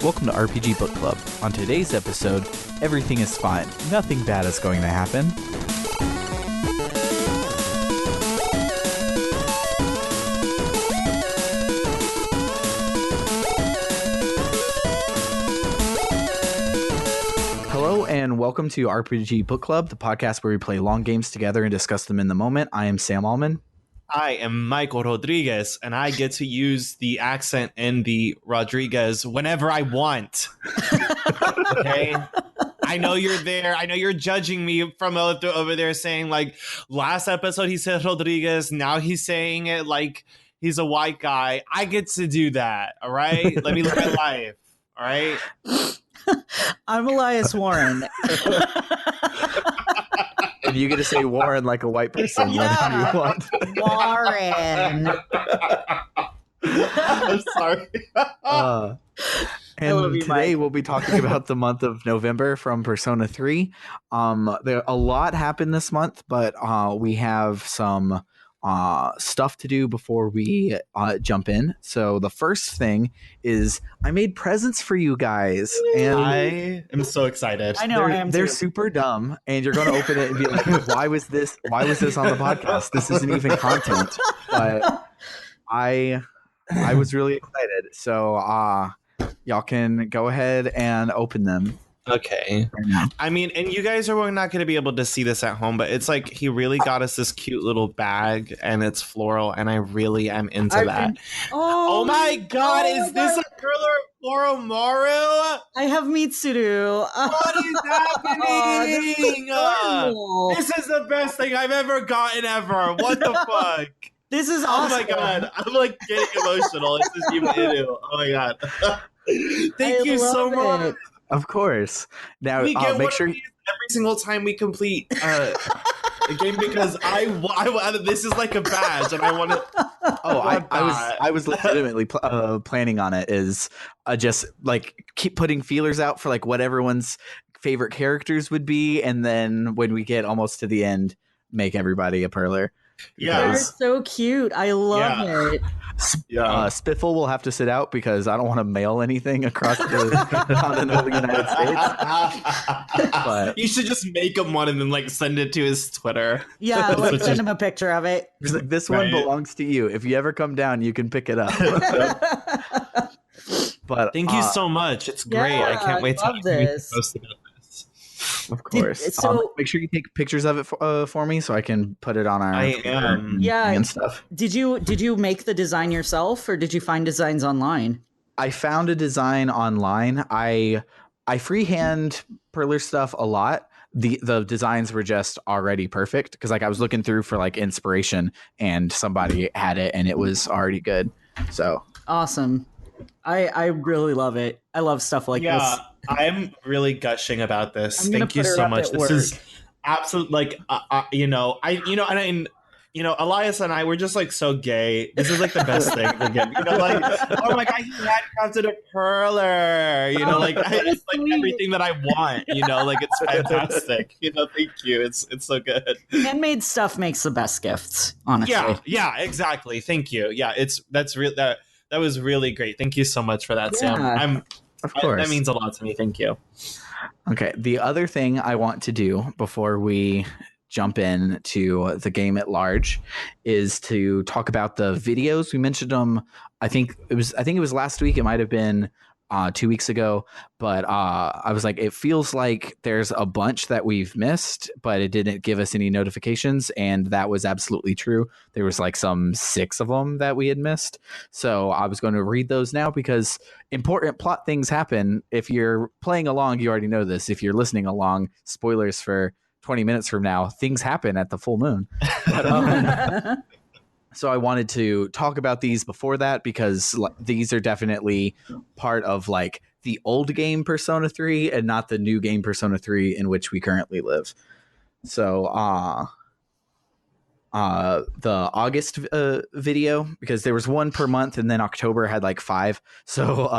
Welcome to RPG Book Club. On today's episode, everything is fine. Nothing bad is going to happen. Hello and welcome to RPG Book Club, the podcast where we play long games together and discuss them in the moment. I am Sam Allman. I am Michael Rodriguez, and I get to use the accent in the Rodriguez whenever I want. Okay? I know you're there. I know you're judging me from over there saying, like, last episode he said Rodriguez. Now he's saying it like he's a white guy. I get to do that, all right? Let me live my life, all right? I'm Elias Warren. And you get to say Warren like a white person. Yeah. You want. Warren. I'm sorry. And you, today Mike. we'll be talking about the month of November from Persona 3. A lot happened this month, but we have some stuff to do before we jump in. So the first thing is I made presents for you guys, and I am so excited. I know I am they're too. super dumb, and you're going to open it and be like, why was this on the podcast? This isn't even content. But I was really excited. So y'all can go ahead and open them. Okay. Right now. I mean, and you guys are not going to be able to see this at home, but it's like he really got us this cute little bag, and it's floral, and I really am into that. Oh my god, is this a Floral Maru? I have Mitsuru. What is happening? This is the best thing I've ever gotten ever. What the fuck? This is Oh awesome. my god, I'm like getting emotional. This is even ew. Oh my god. Thank you so love much. it. Of course. Now We get make one sure of these every single time we complete a game because I this is like a badge and I want to. I was legitimately planning on it is just like keep putting feelers out for like what everyone's favorite characters would be, and then when we get almost to the end, make everybody a perler. Yeah. They're so cute. I love it. Spiffle will have to sit out because I don't want to mail anything across the continental United States. But You should just make him one and then like send it to his Twitter. Yeah, like send him a picture of it. he's like, this one belongs to you. If you ever come down, you can pick it up. But Thank you so much. It's great. Yeah, I can't wait to love this. post about this. Of course. Make sure you take pictures of it for me so I can put it on our and stuff. Did you make the design yourself, or did you find designs online? I found a design online. I freehand perler stuff a lot. The designs were just already perfect because like I was looking through for like inspiration and somebody had it and it was already good. So Awesome. I really love it. I love stuff like this. I'm really gushing about this. I'm gonna Thank you put her so up much. at This work. is absolute like Elias and I were just like so gay. This is like the best thing to get. Like, oh my god, he handcrafted a perler. Like it's like everything that I want. Like it's fantastic. Thank you. It's so good. Handmade stuff makes the best gifts, honestly. Yeah, exactly. Thank you. Yeah, that was really great. Thank you so much for that, Sam. of course. That means a lot to me. Thank you. Okay. The other thing I want to do before we jump in to the game at large is to talk about the videos. We mentioned them. I think it was last week. It might have been 2 weeks ago, but I was like, it feels like there's a bunch that we've missed, but it didn't give us any notifications, and that was absolutely true. There was like some 6 of them that we had missed, so I was going to read those now because important plot things happen. If you're playing along, you already know this. If you're listening along, spoilers for 20 minutes from now, things happen at the full moon. But, so I wanted to talk about these before that because these are definitely part of like the old game Persona 3 and not the new game Persona 3 in which we currently live. So the August video, because there was one per month and then October had like 5. So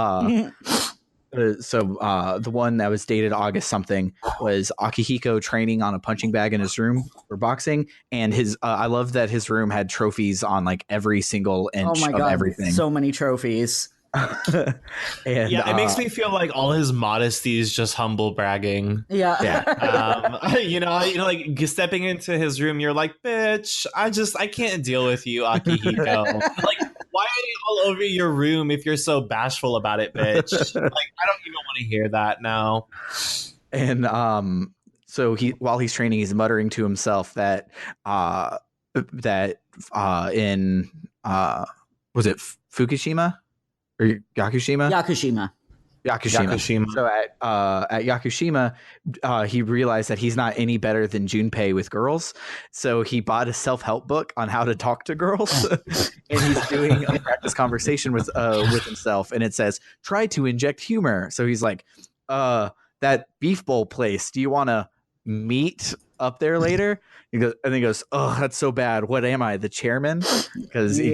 the one that was dated August something was Akihiko training on a punching bag in his room for boxing, and his I love that his room had trophies on like every single inch of everything. So many trophies. And Yeah, it makes me feel like all his modesty is just humble bragging. Yeah. Like stepping into his room, you're like, bitch, I can't deal with you, Akihiko. Like, why are you all over your room if you're so bashful about it, bitch? Like, I don't even want to hear that now. And so while he's training, he's muttering to himself that in was it Fukushima or Yakushima? Yakushima. So at Yakushima, he realized that he's not any better than Junpei with girls. So he bought a self-help book on how to talk to girls, and he's doing a practice conversation with himself. And it says, "Try to inject humor." So he's like, "That beef bowl place. Do you want to meet up there later?" He goes, "Oh, that's so bad. What am I, the chairman?" Because he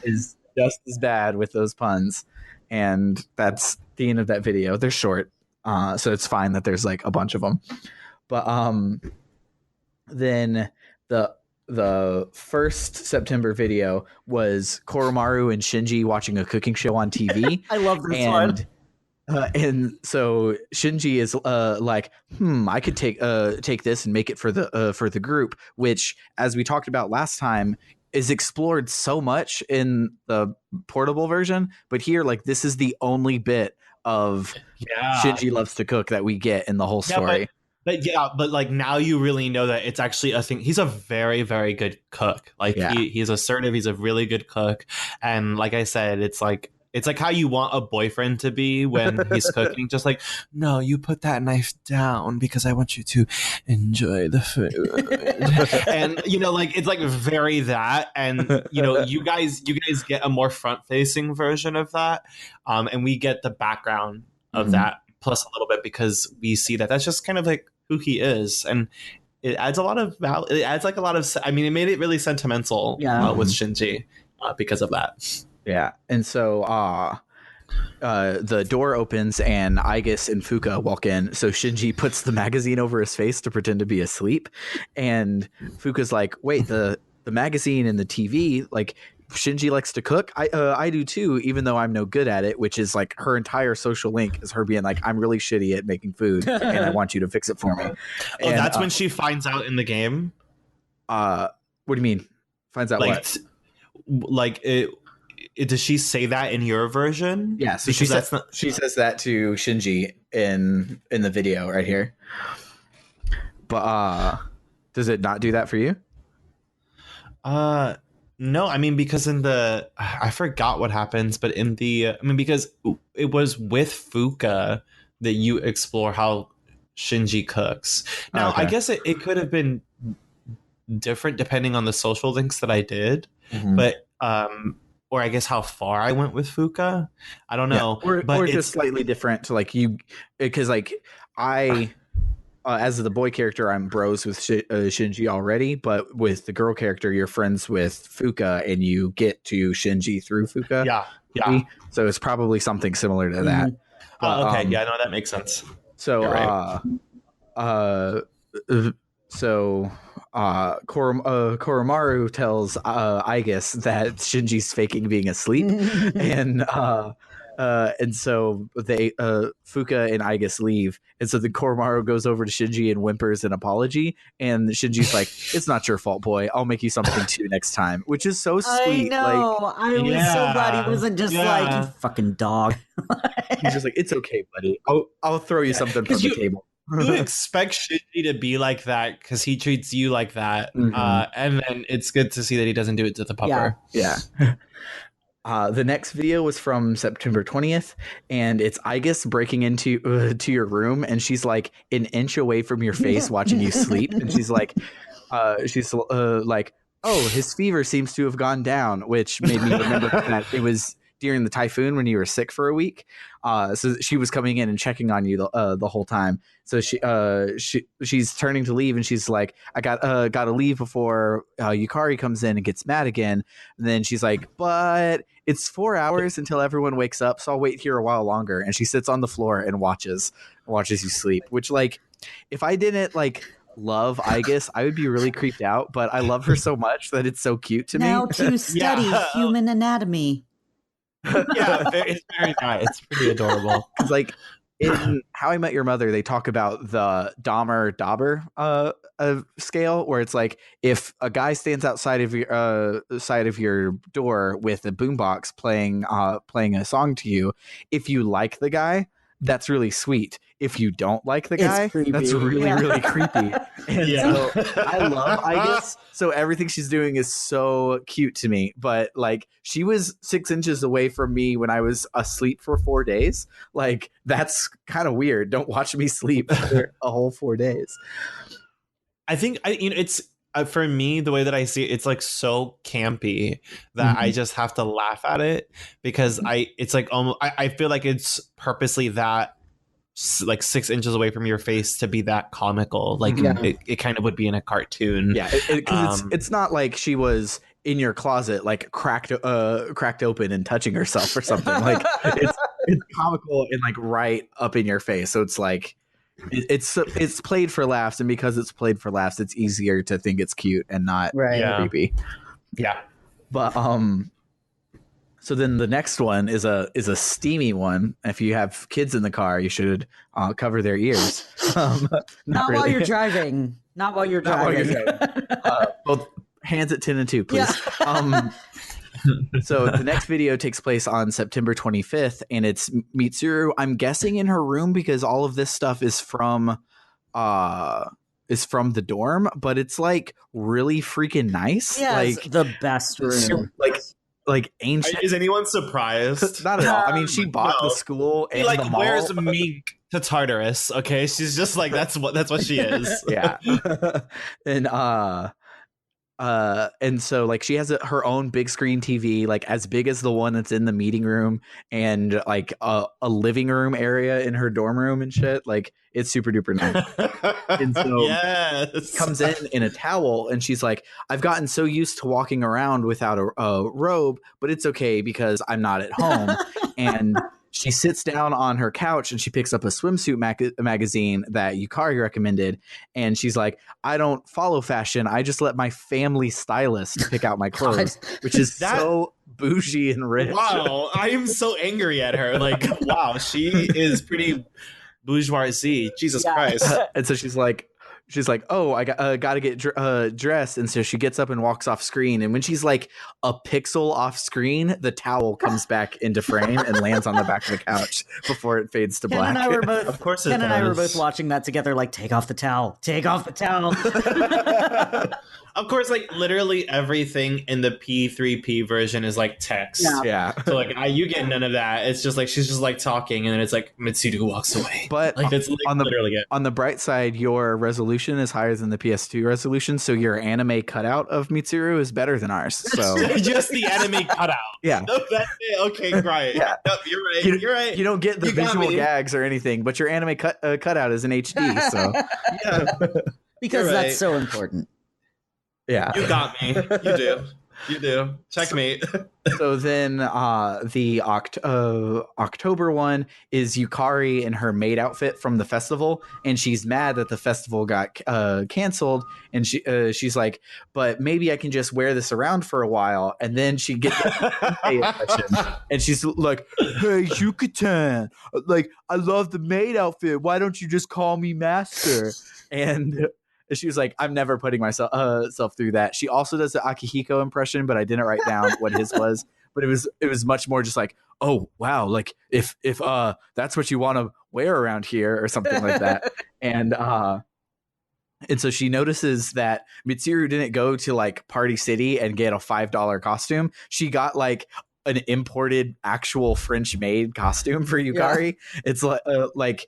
is just as bad with those puns. And that's the end of that video. They're short, so it's fine that there's like a bunch of them. But then the first September video was Koromaru and Shinji watching a cooking show on TV. I love this one. And so Shinji is like, I could take this and make it for the group, which, as we talked about last time, is explored so much in the portable version, but here, like, this is the only bit of Shinji loves to cook that we get in the whole story. But like now you really know that it's actually a thing. He's a very, very good cook. Like he's assertive. He's a really good cook. And like I said, it's like how you want a boyfriend to be when he's cooking. Just like, no, you put that knife down because I want you to enjoy the food. And like it's like very that. And you guys get a more front facing version of that, and we get the background of that plus a little bit because we see that that's just kind of like who he is, and it adds a lot of value. It adds like a lot of. I mean, it made it really sentimental with Shinji because of that. Yeah, and so the door opens and Aigis and Fuka walk in. So Shinji puts the magazine over his face to pretend to be asleep, and Fuka's like, "Wait, the magazine and the TV, like Shinji likes to cook. I do too, even though I'm no good at it." Which is like her entire social link is her being like, "I'm really shitty at making food, and I want you to fix it for me." And that's when she finds out in the game. What do you mean? Finds out what? Like it. Does she say that in your version? Yeah, so she says that to Shinji in the video right here. But does it not do that for you? No, I mean because I forgot what happens, but because it was with Fuka that you explore how Shinji cooks. Now, I guess it could have been different depending on the social links that I did, but or I guess how far I went with Fuka. I don't know. Yeah, or just slightly different to like you, because like I, as the boy character, I'm bros with Shinji already, but with the girl character, you're friends with Fuka and you get to Shinji through Fuka. Yeah. So it's probably something similar to that. But, okay. Yeah, no, that makes sense. So, Koromaru tells Aigis that Shinji's faking being asleep, and so they Fuka and Aigis leave, and so then Koromaru goes over to Shinji and whimpers an apology, and Shinji's like, "It's not your fault, boy. I'll make you something too next time," which is so sweet. I know. Like, I was so glad he wasn't just like, "You fucking dog." He's just like, "It's okay, buddy. I'll throw you something from the table." You expect Shinji to be like that because he treats you like that, and then it's good to see that he doesn't do it to the pupper. Yeah. The next video was from September 20th, and it's Aigis breaking into to your room, and she's like an inch away from your face watching you sleep, and she's like, "Oh, his fever seems to have gone down," which made me remember that it was during the typhoon when you were sick for a week. So she was coming in and checking on you the whole time. So she's turning to leave, and she's like, "I got to leave before Yukari comes in and gets mad again." And then she's like, "But it's 4 hours until everyone wakes up, so I'll wait here a while longer." And she sits on the floor and watches you sleep. Which, like, if I didn't like love Aigis, I would be really creeped out. But I love her so much that it's so cute to me. Now to study human anatomy. Yeah, it's very nice. It's pretty adorable. Because like in How I Met Your Mother, they talk about the Dahmer Dauber scale, where it's like if a guy stands outside of your side of your door with a boombox playing a song to you, if you like the guy, that's really sweet. If you don't like the guy, that's really, really creepy. And so I guess, so everything she's doing is so cute to me. But like, she was 6 inches away from me when I was asleep for 4 days. Like, that's kind of weird. Don't watch me sleep for a whole 4 days. I think it's for me, the way that I see it, it's like so campy that I just have to laugh at it, because it's like almost, I feel like it's purposely that like 6 inches away from your face to be that comical. Like it kind of would be in a cartoon. Yeah, because it's not like she was in your closet like cracked open and touching herself or something. Like it's comical and like right up in your face. So it's like it's played for laughs, and because it's played for laughs, it's easier to think it's cute and not creepy. Yeah. But so then the next one is a steamy one. If you have kids in the car, you should cover their ears. Not while you're driving. Not while you're driving. Both hands at 10 and 2, please. Yeah. So the next video takes place on September 25th, and it's Mitsuru, I'm guessing, in her room, because all of this stuff is from the dorm, but it's like really freaking nice. Yeah, like it's the best room. Like ancient. Is anyone surprised? Not at all. I mean, she bought the school and like the mall. Wears mink to Tartarus. Okay, she's just like that's what she is. Yeah. And so like she has her own big screen TV, like as big as the one that's in the meeting room, and like a living room area in her dorm room and shit. Like it's super duper nice. And so comes in a towel, and she's like, I've gotten so used to walking around without a robe, but it's okay because I'm not at home. And she sits down on her couch and she picks up a swimsuit magazine that Yukari recommended. And she's like, I don't follow fashion. I just let my family stylist pick out my clothes, which is so bougie and rich. Wow. I am so angry at her. Like, wow, she is pretty bourgeoisie. Jesus Christ. And so she's like, oh, I got to get dressed. And so she gets up and walks off screen. And when she's like a pixel off screen, the towel comes back into frame and lands on the back of the couch before it fades to black. And I were both, of course, Ken and I were both watching that together. Like, take off the towel. Take off the towel. Of course, like literally everything in the P3P version is like text. Yeah. So like you get none of that. It's just like she's just like talking, and then it's like Mitsuru walks away. But like it's like, on the bright side, your resolution is higher than the PS2 resolution, so your anime cutout of Mitsuru is better than ours. So just the anime cutout. Yeah. No, that's it. Okay, right. Yeah. Nope, you're right. You're right. You don't get the visual gags or anything, but your anime cutout is in HD. So yeah, because that's so important. Yeah, you got me. You do. You do. Checkmate. So then the October one is Yukari in her maid outfit from the festival, and she's mad that the festival got canceled, and she's like, but maybe I can just wear this around for a while. And then she gets and she's like, hey, Yucatan, like, I love the maid outfit. Why don't you just call me master? And she was like, I'm never putting myself through that. She also does the Akihiko impression, but I didn't write down what his was. But it was much more just like, oh wow, like if that's what you want to wear around here or something like that. And so she notices that Mitsuru didn't go to like Party City and get a $5 costume. She got like an imported actual French made costume for Yukari. Yeah. It's like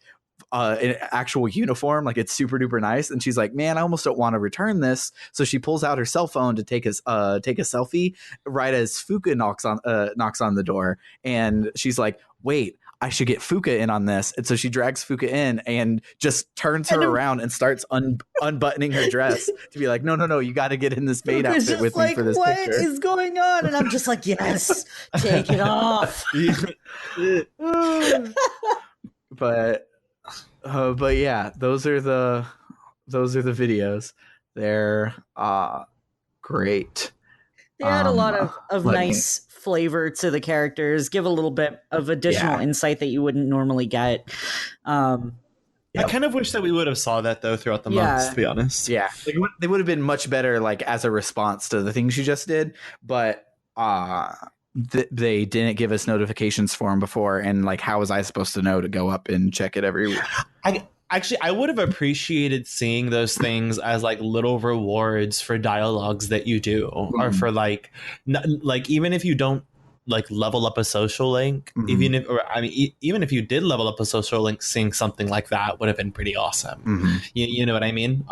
an actual uniform, like it's super duper nice. And she's like, man, I almost don't want to return this. So she pulls out her cell phone to take a selfie right as Fuka knocks on the door, and she's like, wait, I should get Fuka in on this. And so she drags Fuka in and just turns her around and starts unbuttoning her dress to be like, no, you got to get in this maid outfit with me for this picture. What is going on? And I'm just like, yes, take it off. But yeah, those are the videos. They're great. They had a lot of nice flavor to the characters, give a little bit of additional insight that you wouldn't normally get. I kind of wish that we would have saw that though throughout the months, to be honest. Yeah, like, they would have been much better, like as a response to the things you just did, but they didn't give us notifications for them before, and like, how was I supposed to know to go up and check it every week? I would have appreciated seeing those things as like little rewards for dialogues that you do, or for like even if you don't like level up a social link, even if you did level up a social link, seeing something like that would have been pretty awesome. You know what I mean?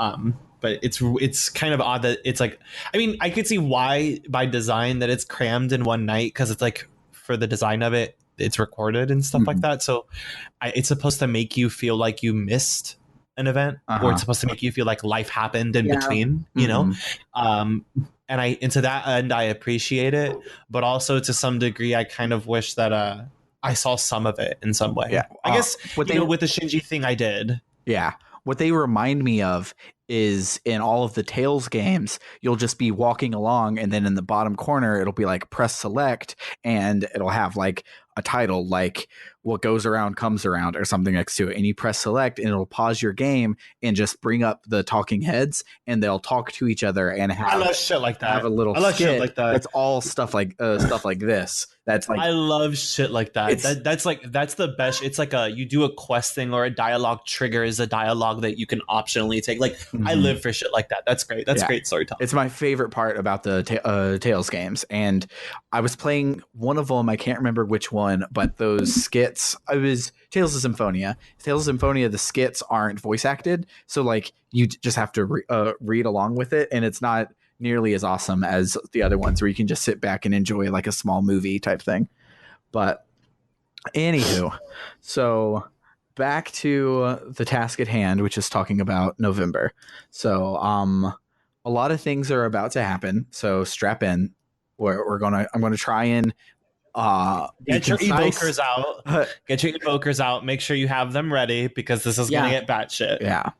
But it's kind of odd that it's like, I mean, I could see why by design that it's crammed in one night, because it's like for the design of it, it's recorded and stuff like that. So it's supposed to make you feel like you missed an event, or it's supposed to make you feel like life happened in between, you know? And to that end, I appreciate it, but also to some degree, I kind of wish that I saw some of it in some way. Yeah, I guess with the Shinji thing, I did. Yeah, what they remind me of is in all of the Tales games, you'll just be walking along, and then in the bottom corner, it'll be like press select, and it'll have like a title like "What Goes Around Comes Around" or something next to it, and you press select, and it'll pause your game and just bring up the talking heads, and they'll talk to each other and have, I love shit like that. Have a little skit shit like that. That's all stuff like this. That's like, I love shit like that. That's the best. It's like you do a quest thing, or a dialogue triggers a dialogue that you can optionally take. Like I live for shit like that. That's great. That's great storytelling. It's my favorite part about the Tales games, and I was playing one of them. I can't remember which one, but those skits. I was Tales of Symphonia. Tales of Symphonia. The skits aren't voice acted, so like you just have to read along with it, and it's not nearly as awesome as the other ones where you can just sit back and enjoy like a small movie type thing. But anywho, so back to the task at hand, which is talking about November. So a lot of things are about to happen, so strap in. I'm gonna try and get your evokers out. Get your evokers out. Make sure you have them ready, because this is gonna get batshit. Yeah.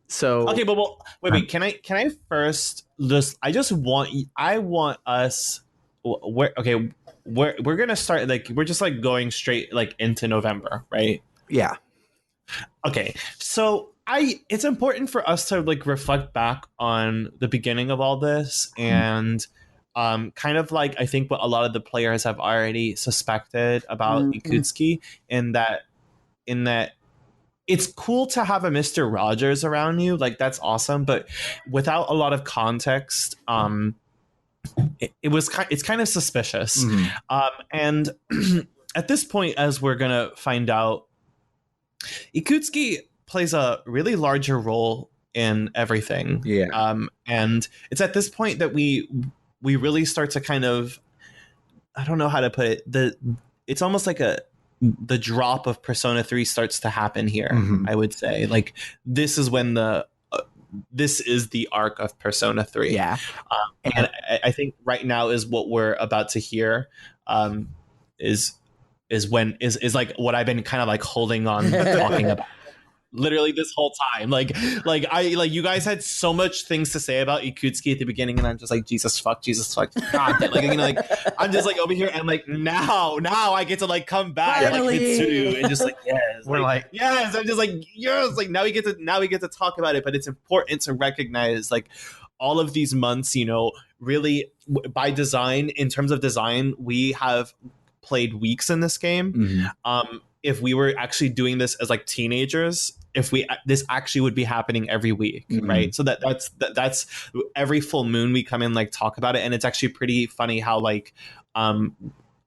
So okay, but wait. Can I first just? I want us. We're gonna start, like, we're just like going straight like into November, right? Yeah. Okay, so it's important for us to like reflect back on the beginning of all this, and kind of like, I think what a lot of the players have already suspected about Ikutsuki, in that it's cool to have a Mr. Rogers around you, like that's awesome, but without a lot of context, it's kind of suspicious. And at this point, as we're gonna find out, Ikutsuki plays a really larger role in everything. And it's at this point that we really start to kind of, I don't know how to put it, it's almost like the drop of Persona 3 starts to happen here. I would say, like, this is when this is the arc of Persona 3. And I think right now is what we're about to hear, is like what I've been kind of like holding on talking about literally this whole time. Like you guys had so much things to say about Ikutsuki at the beginning, and I'm just like, Jesus fuck, God, like, you know, like I'm just like over here, and like now I get to like come back like Mitsuru, and just like yes, I'm just like yes, like now we get to talk about it. But it's important to recognize, like, all of these months, you know, really by design, in terms of design, we have played weeks in this game. If we were actually doing this as like teenagers, this actually would be happening every week, right? So that's every full moon we come in, like, talk about it, and it's actually pretty funny how like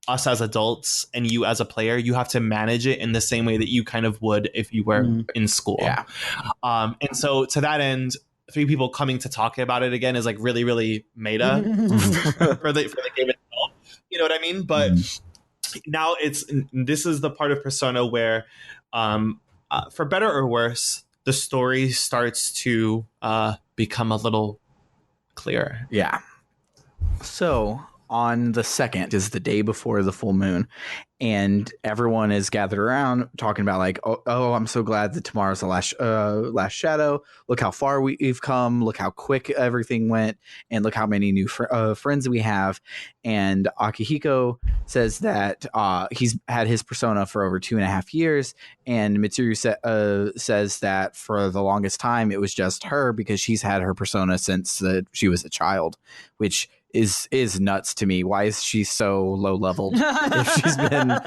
us as adults and you as a player, you have to manage it in the same way that you kind of would if you were in school. And so to that end, 3 people coming to talk about it again is like really, really meta for the game itself. You know what I mean? But now this is the part of Persona where, for better or worse, the story starts to become a little clearer. So on the 2nd is the day before the full moon, and everyone is gathered around talking about like, oh, I'm so glad that tomorrow's the last shadow. Look how far we've come. Look how quick everything went, and look how many new friends we have. And Akihiko says that he's had his persona for over 2.5 years, and Mitsuru says that for the longest time it was just her because she's had her persona since she was a child, which is nuts to me. Why is she so low leveled? If she's been,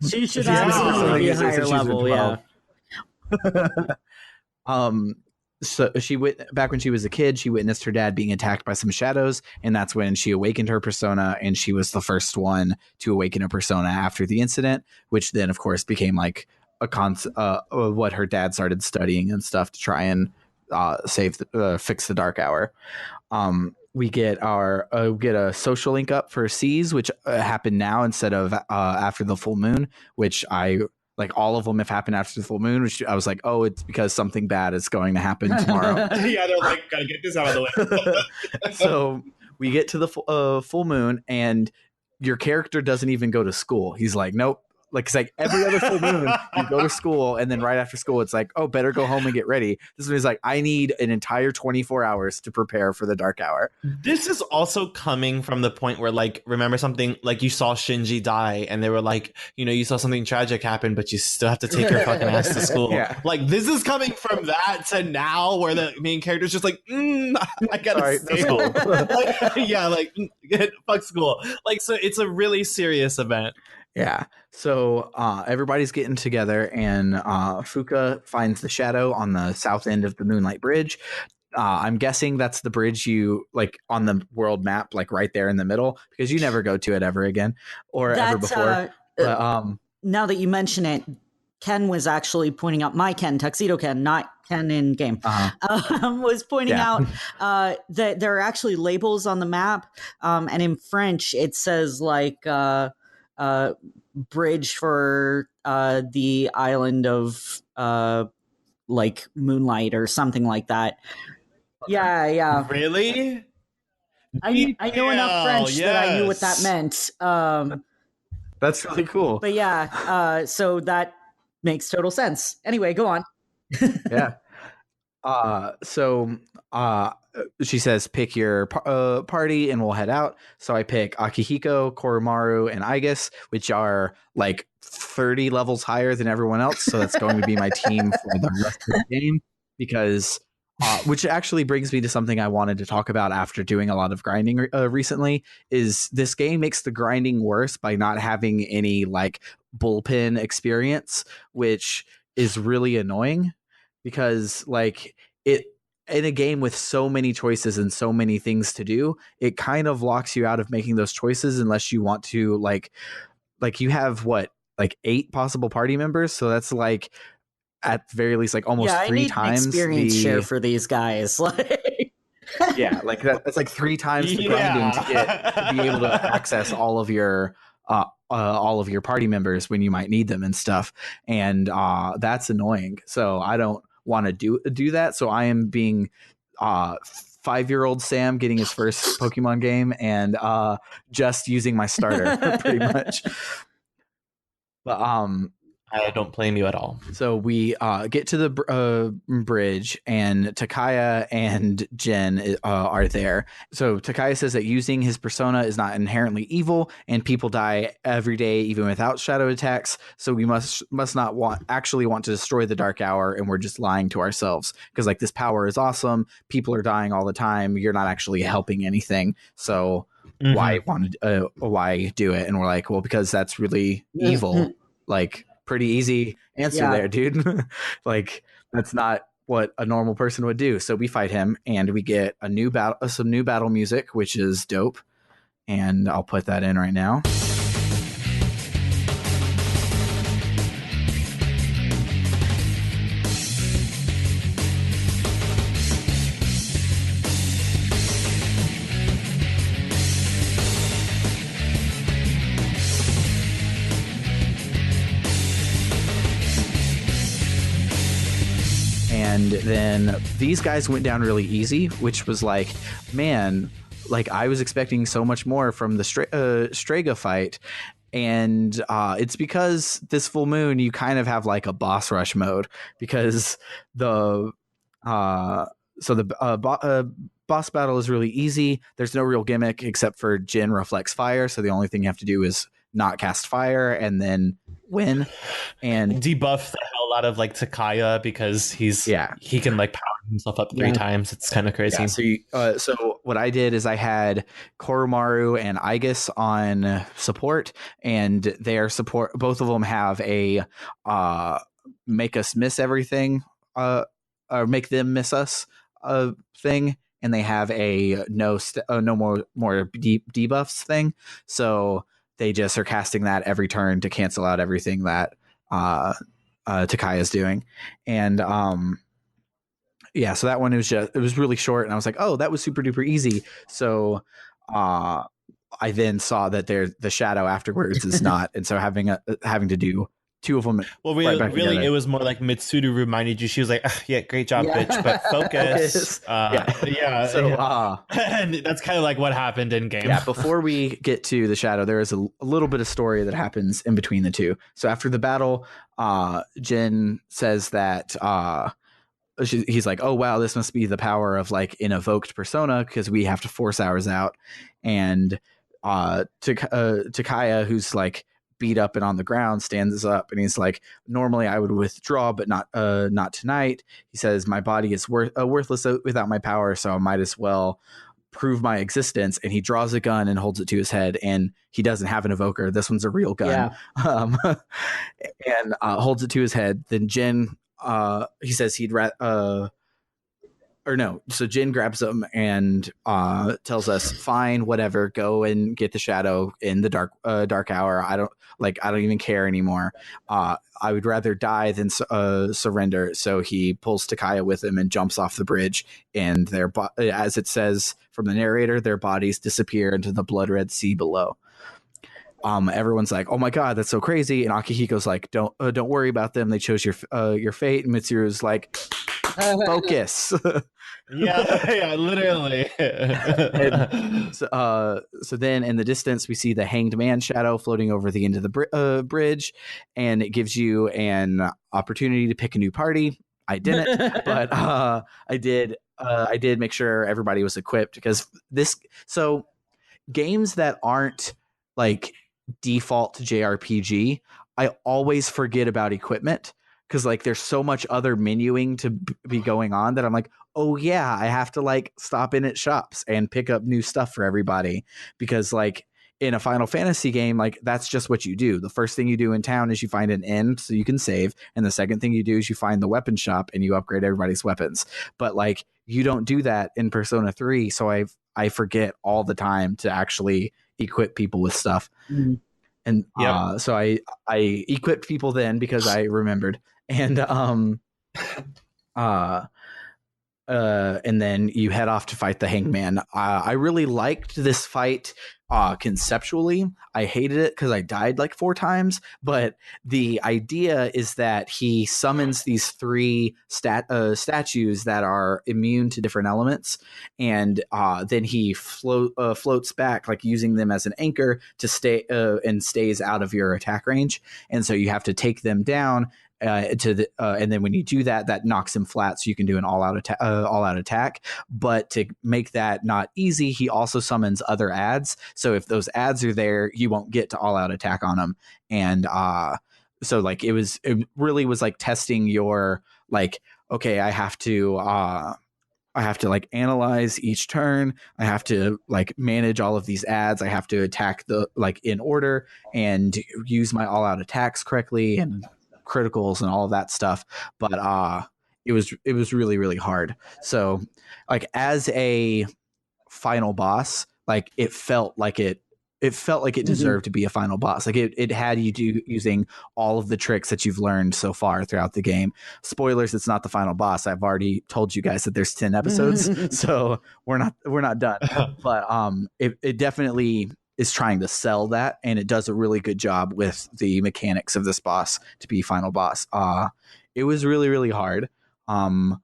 she should absolutely be a higher level. Yeah. So back when she was a kid, she witnessed her dad being attacked by some shadows, and that's when she awakened her persona, and she was the first one to awaken a persona after the incident, which then of course became like what her dad started studying and stuff to try and fix the dark hour. We get a social link up for C's, which happened now instead of after the full moon, which I like. All of them have happened after the full moon, which I was like, oh, it's because something bad is going to happen tomorrow. Yeah, they're like, gotta get this out of the way. So we get to the full moon, and your character doesn't even go to school. He's like, nope. Like, it's like every other full moon, you go to school, and then right after school, it's like, oh, better go home and get ready. This one is like, I need an entire 24 hours to prepare for the dark hour. This is also coming from the point where, like, remember something, like you saw Shinji die, and they were like, you saw something tragic happen, but you still have to take your fucking ass to school. Yeah. Like, this is coming from that to now, where the main character's just like, I gotta stay home. Fuck school. Like, so it's a really serious event. Yeah. So everybody's getting together, and Fuka finds the shadow on the south end of the Moonlight Bridge. I'm guessing that's the bridge you like on the world map, like right there in the middle, because you never go to it ever again or ever before. Now that you mention it, Ken was actually pointing out, my Ken, Tuxedo Ken, not Ken in game, was pointing out that there are actually labels on the map. And in French, it says like bridge for the island of like Moonlight or something like that. Yeah. Really? I know enough French that I knew what that meant. That's really cool. But yeah, so that makes total sense. Anyway, go on. Yeah. So she says, pick your party and we'll head out. So I pick Akihiko, Koromaru, and Aigis, which are like 30 levels higher than everyone else. So that's going to be my team for the rest of the game, because which actually brings me to something I wanted to talk about after doing a lot of grinding recently, is this game makes the grinding worse by not having any like bullpen experience, which is really annoying, because like it in a game with so many choices and so many things to do, it kind of locks you out of making those choices unless you want to like you have like 8 possible party members. So that's like at the very least like almost 3 times experience share for these guys. Like yeah, like that's like 3 times the grinding to be able to access all of your party members when you might need them and stuff. And that's annoying. So I don't want to do that. So I am being 5-year-old Sam getting his first Pokemon game and just using my starter pretty much. But I don't blame you at all. So we get to the bridge, and Takaya and Jen are there. So Takaya says that using his persona is not inherently evil, and people die every day even without shadow attacks. So we must not want to destroy the Dark Hour, and we're just lying to ourselves, because like this power is awesome. People are dying all the time. You're not actually helping anything. So why do it? And we're like, well, because that's really evil. Like, pretty easy answer there, dude. Like, that's not what a normal person would do. So we fight him, and we get some new battle music, which is dope. And I'll put that in right now. And then these guys went down really easy, which was like, man, like I was expecting so much more from the Strega fight. And it's because this full moon, you kind of have like a boss rush mode, because the boss battle is really easy. There's no real gimmick except for Jin reflects fire, so the only thing you have to do is not cast fire and then win. And debuff the hell out of like Takaya, because he can like power himself up 3 times. It's kind of crazy. Yeah, so what I did is I had Koromaru and Aigis on support, and their support, both of them have a make us miss everything, or make them miss us thing, and they have a no more debuffs thing. So they just are casting that every turn to cancel out everything that Takaya is doing. And yeah, so that one it was really short, and I was like, oh, that was super duper easy. So I then saw that the shadow afterwards is not, and so having to do 2 of them. Well, really, it was more like Mitsuru reminded you. She was like, "Yeah, great job, bitch, but focus." So and that's kind of like what happened in game. Yeah, before we get to the shadow, there is a little bit of story that happens in between the two. So after the battle, Jin says that he's like, oh wow, this must be the power of like an evoked persona, because we have to force ours out. And Takaya, who's like beat up and on the ground, stands up and he's like, normally I would withdraw, but not tonight. He says, my body is worthless without my power, so I might as well prove my existence. And he draws a gun and holds it to his head, and he doesn't have an evoker. This one's a real gun. And holds it to his head. Then Jin, he says he'd so Jin grabs him and tells us, fine, whatever, go and get the shadow in the dark hour. I don't even care anymore. I would rather die than surrender. So he pulls Takaya with him and jumps off the bridge, and as it says from the narrator, their bodies disappear into the blood red sea below. Everyone's like, oh my god, that's so crazy. And Akihiko's like, don't worry about them, they chose your fate. And Mitsuru's like, focus. yeah, literally. So then in the distance we see the hanged man shadow floating over the end of the bridge, and it gives you an opportunity to pick a new party. I didn't, but I did make sure everybody was equipped, because games that aren't like default JRPG, I always forget about equipment, because like there's so much other menuing to be going on that I'm like, oh yeah, I have to like stop in at shops and pick up new stuff for everybody, because like in a Final Fantasy game, like that's just what you do. The first thing you do in town is you find an inn so you can save, and the second thing you do is you find the weapon shop and you upgrade everybody's weapons. But like you don't do that in Persona 3, so I forget all the time to actually equip people with stuff. And so I equipped people then because I remembered. And and then you head off to fight the Hangman. I really liked this fight conceptually. I hated it because I died like 4 times, but the idea is that he summons these 3 statues that are immune to different elements, and then he floats back, like using them as an anchor to stay and stays out of your attack range. And so you have to take them down and then when you do that, that knocks him flat, so you can do an all-out attack. But to make that not easy, he also summons other adds. So if those adds are there, you won't get to all-out attack on them. And so like it really was like testing your like, okay, I have to like analyze each turn. I have to like manage all of these adds. I have to attack the like in order and use my all-out attacks correctly and criticals and all of that stuff. But it was really, really hard. So like as a final boss, like it felt like it deserved to be a final boss. Like it had you using all of the tricks that you've learned so far throughout the game. Spoilers, it's not the final boss. I've already told you guys that there's 10 episodes, so we're not done. But it definitely is trying to sell that, and it does a really good job with the mechanics of this boss to be final boss. It was really, really hard. I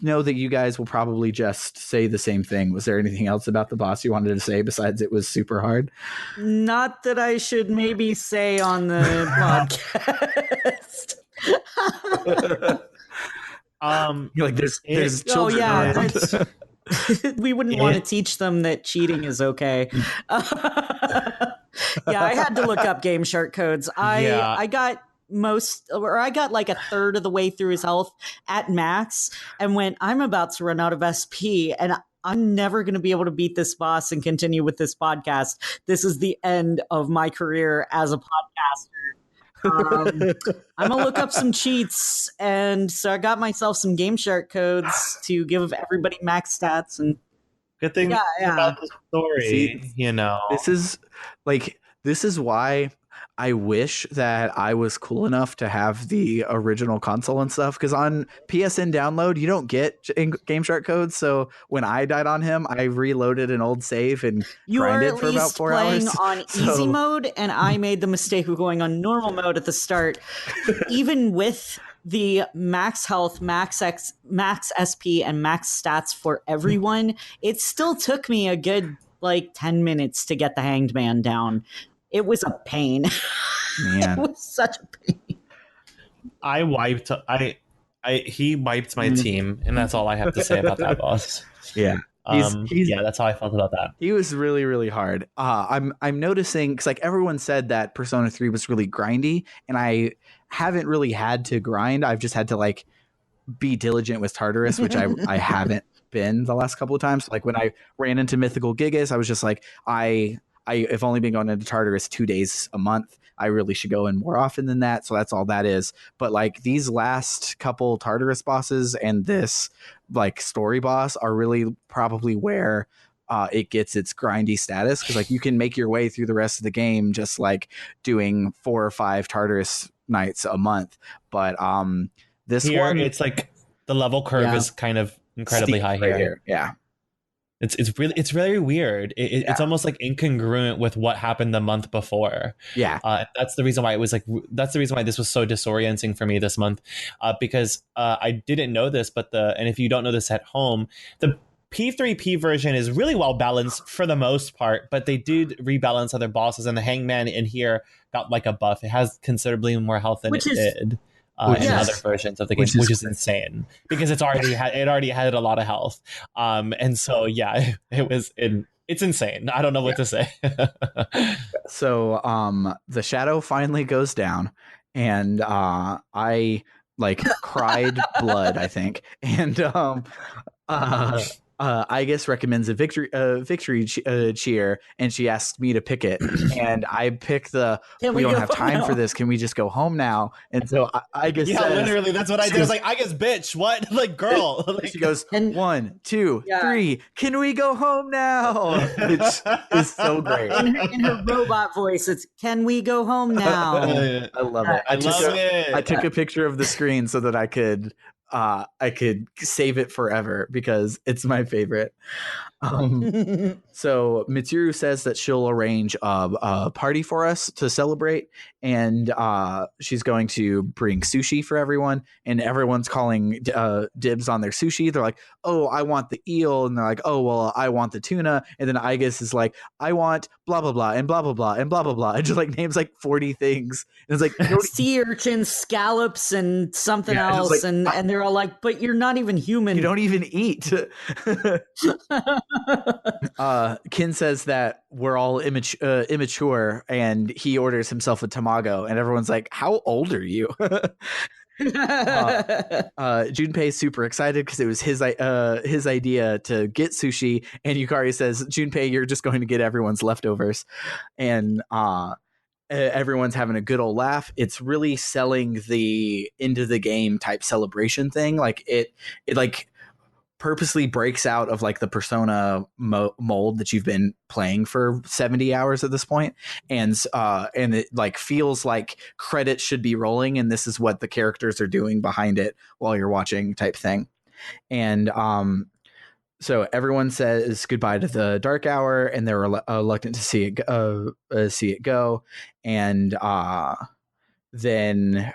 know that you guys will probably just say the same thing. Was there anything else about the boss you wanted to say besides it was super hard? Not that I should maybe say on the podcast. You're like, there's children around. We wouldn't want to teach them that cheating is okay. Yeah, I had to look up Game Shark codes. I got like a third of the way through his health at max and went, I'm about to run out of SP and I'm never going to be able to beat this boss and continue with this podcast. This is the end of my career as a podcaster. I'm gonna look up some cheats, and so I got myself some Game Shark codes to give everybody max stats. And good thing about the story. See, this is why I wish that I was cool enough to have the original console and stuff, because on PSN download you don't get Game Shark codes. So when I died on him, I reloaded an old save and grinded for about 4 hours. You are at least playing on easy mode, and I made the mistake of going on normal mode at the start. Even with the max health, max SP, and max stats for everyone, it still took me a good 10 minutes to get the Hanged Man down. It was a pain. Man. It was such a pain. He wiped my team, and that's all I have to say about that boss. Yeah. That's how I felt about that. He was really, really hard. I'm noticing, because everyone said that Persona 3 was really grindy, and I haven't really had to grind. I've just had to be diligent with Tartarus, which I haven't been the last couple of times. When I ran into Mythical Gigas, I was just I've only been going into Tartarus 2 days a month. I really should go in more often than that. So that's all that is. But these last couple Tartarus bosses and this story boss are really probably where it gets its grindy status. Because you can make your way through the rest of the game just doing 4 or 5 Tartarus nights a month. But this one, it's the level curve is kind of incredibly high here. Yeah. It's very weird. It's almost incongruent with what happened the month before. Yeah, that's the reason why it was that's the reason why this was so disorienting for me this month, because I didn't know this, and if you don't know this at home, the P3P version is really well balanced for the most part, but they did rebalance other bosses, and the Hangman in here got a buff. It has considerably more health than it did. In other versions of the game, which is insane because it already had a lot of health, and so it's insane. I don't know what to say. So the shadow finally goes down, and I cried blood, I think, and I guess recommends a victory cheer, and she asked me to pick it, and I picked we don't have time for this. Can we just go home now? And so I guess literally that's what I did. I was I guess bitch, what? Girl. She goes 1, 2, 3. Can we go home now? Which is so great. In her robot voice, it's can we go home now? I love it. I took a picture of the screen so that I could save it forever because it's my favorite. So Mitsuru says that she'll arrange a party for us to celebrate, and she's going to bring sushi for everyone, and everyone's calling dibs on their sushi. They're like, oh, I want the eel, and they're like, oh, well, I want the tuna, and then Igus is like, I want blah blah blah and blah blah blah and blah blah blah, and just names 40 things, and it's sea urchins, scallops, and something else, and they're all like, but you're not even human. You don't even eat. Kin says that we're all immature, and he orders himself a tamago, and everyone's like, how old are you? Junpei's super excited because it was his idea to get sushi, and Yukari says, Junpei, you're just going to get everyone's leftovers, and everyone's having a good old laugh. It's really selling the into the game type celebration thing. It purposely breaks out of the Persona mold that you've been playing for 70 hours at this point, and it feels like credits should be rolling, and this is what the characters are doing behind it while you're watching type thing. And so everyone says goodbye to the dark hour, and they're reluctant to see it go. And then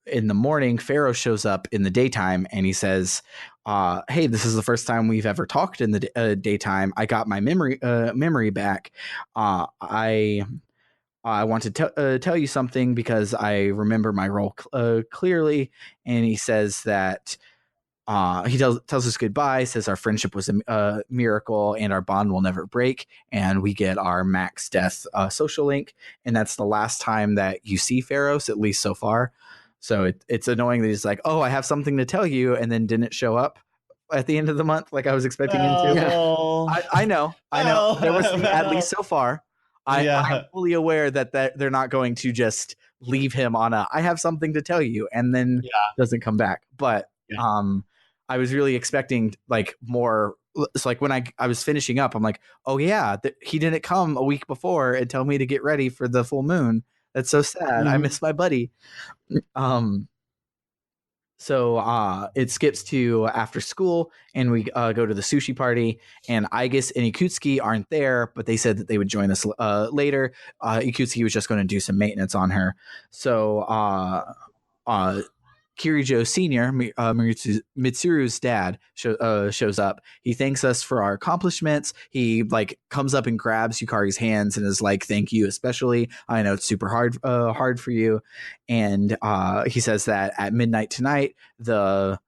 in the morning, Pharaoh shows up in the daytime, and he says, hey, this is the first time we've ever talked in the daytime. I got my memory back. I want to tell you something because I remember my role clearly. And he says that he tells us goodbye, says our friendship was a miracle and our bond will never break. And we get our max death social link. And that's the last time that you see Pharos, at least so far. So it's annoying that he's like, oh, I have something to tell you, and then didn't show up at the end of the month like I was expecting him to. Yeah. I know. There was at least so far. I'm fully aware that they're not going to just leave him on I have something to tell you, and then doesn't come back. But I was really expecting like more. It's like when I was finishing up, I'm like, oh yeah, he didn't come a week before and tell me to get ready for the full moon. That's so sad. I miss my buddy. So it skips to after school, and we go to the sushi party, and Aigis and Ikutsuki aren't there, but they said that they would join us later. Ikutsuki was just going to do some maintenance on her. So Kirijo Sr., Mitsuru's dad, shows up. He thanks us for our accomplishments. He like comes up and grabs Yukari's hands and is like, "Thank you, especially. I know it's super hard for you." And he says that at midnight tonight, the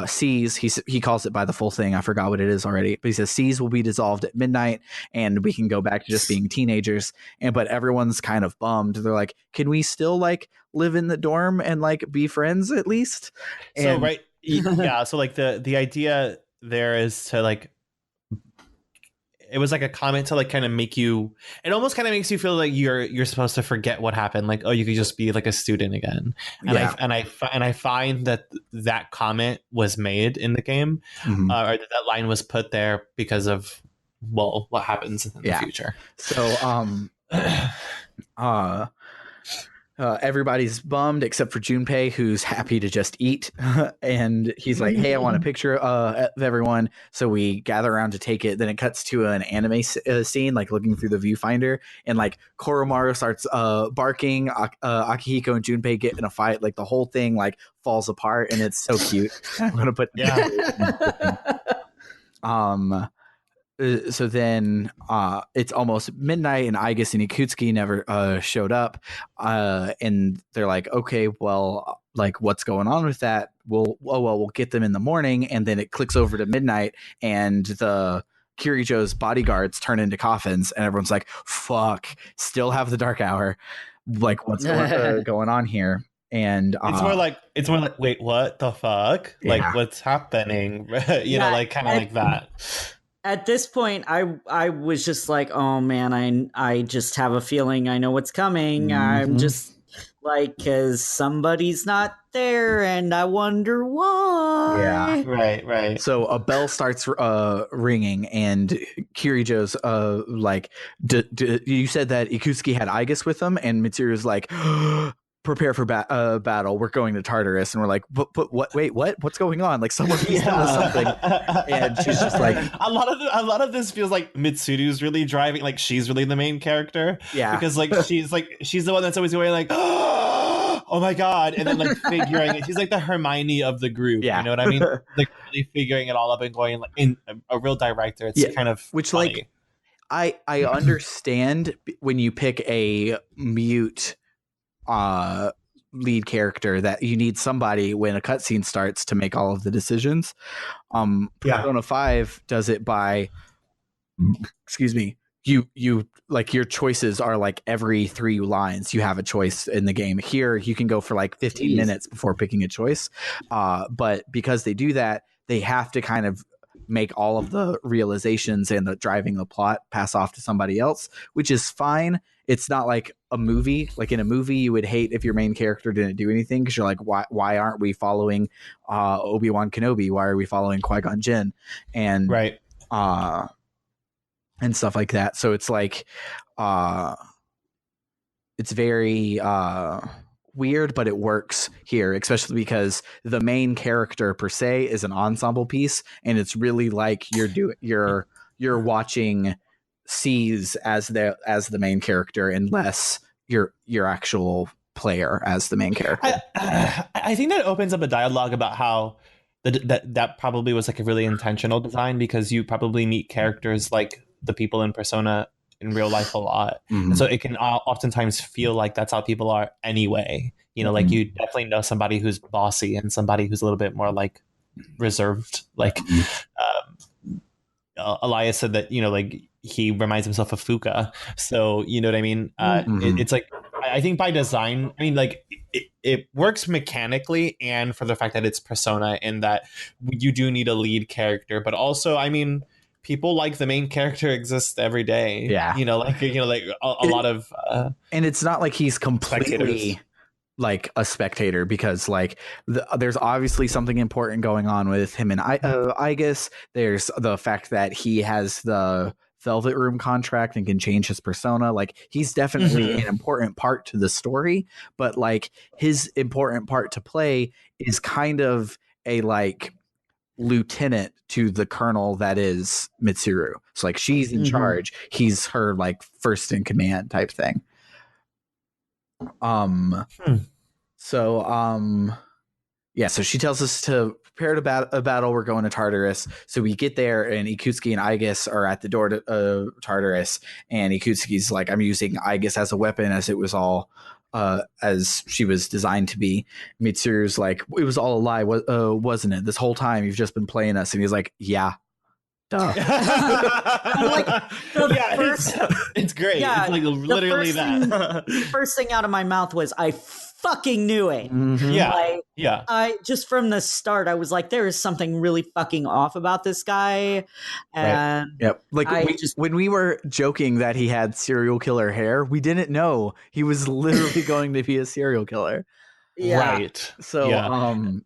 seas, he calls it by the full thing. I forgot what it is already, but he says seas will be dissolved at midnight, and we can go back to just being teenagers. But everyone's kind of bummed. They're like, "Can we still like live in the dorm and like be friends at least?" So so like the idea there is to like, it was like a comment to like kind of make you, it almost kind of makes you feel like you're supposed to forget what happened, like, oh, you could just be like a student again. And I find that comment was made in the game, or that line was put there because of what happens in the future. So everybody's bummed except for Junpei, who's happy to just eat. And he's like, hey, I want a picture of everyone. So we gather around to take it. Then it cuts to an anime scene, like looking through the viewfinder. And like Koromaru starts barking. Akihiko and Junpei get in a fight. Like the whole thing like falls apart. And it's so cute. I'm going to put so then it's almost midnight, and Aigis and Ikutsuki never showed up. And they're like, okay, well, like what's going on with that? We'll get them in the morning. And then it clicks over to midnight, and the Kirijo's bodyguards turn into coffins, and everyone's like, fuck, still have the dark hour. Like what's going on here? And it's more like wait, what the fuck? Like what's happening? you know, like kind of like that. At this point, I was just like, oh man, I just have a feeling I know what's coming. I'm just like, because somebody's not there, and I wonder why. Yeah, right. So a bell starts ringing, and Kirijo's like, you said that Ikutsuki had Aigis with him, and Mitsuru's like, prepare for battle. We're going to Tartarus. And we're like, but what? Wait, what? What's going on? Like someone please tell us something. And she's just like, a lot of this feels like Mitsuru's really driving. Like she's really the main character. Yeah, because like she's the one that's always going like, oh my god, and then like figuring it. She's like the Hermione of the group. Yeah, you know what I mean? Like really figuring it all up and going like in a real director. It's kind of funny. Like I understand when you pick a mute lead character that you need somebody when a cutscene starts to make all of the decisions. Persona 5 does it by you like your choices are like every 3 lines you have a choice in the game. Here you can go for like 15 minutes before picking a choice, but because they do that, they have to kind of make all of the realizations and the driving the plot pass off to somebody else, which is fine. It's not like a movie. Like in a movie, you would hate if your main character didn't do anything because you're like, why aren't we following Obi-Wan Kenobi? Why are we following Qui-Gon Jinn? And and stuff like that. So it's like it's very weird, but it works here, especially because the main character per se is an ensemble piece, and it's really like you're watching C's as the main character, unless your actual player as the main character. I think that opens up a dialogue about how that probably was like a really intentional design, because you probably meet characters like the people in Persona in real life a lot, and so it can oftentimes feel like that's how people are anyway. You know, like you definitely know somebody who's bossy and somebody who's a little bit more like reserved. Like Elias said that, you know, like he reminds himself of Fuka. So, you know what I mean? It's like, I think by design, I mean, like it works mechanically, and for the fact that it's Persona, and that you do need a lead character, but also, I mean, people like the main character exists every day. Yeah. You know, like, you know, like a lot of, and it's not like he's completely spectators. like a spectator, because like there's obviously something important going on with him, and I guess there's the fact that he has the Velvet Room contract and can change his persona. Like he's definitely an important part to the story, but like his important part to play is kind of a like lieutenant to the colonel that is Mitsuru. So like she's in charge, he's her like first in command type thing. So yeah, so she tells us to prepare a battle. We're going to Tartarus. So we get there, and Ikutsuki and Aigis are at the door to Tartarus, and Ikutsuki's like, I'm using Aigis as a weapon, as it was all as she was designed to be. Mitsuru's like, it was all a lie, wasn't it? This whole time you've just been playing us. And he's like, yeah. Duh. Like, it's great. Yeah, it's like literally the first thing out of my mouth was, I fucking knew it. I just from the start, I was like, there is something really fucking off about this guy. And yep, like when we were joking that he had serial killer hair, we didn't know he was literally going to be a serial killer. Right. So and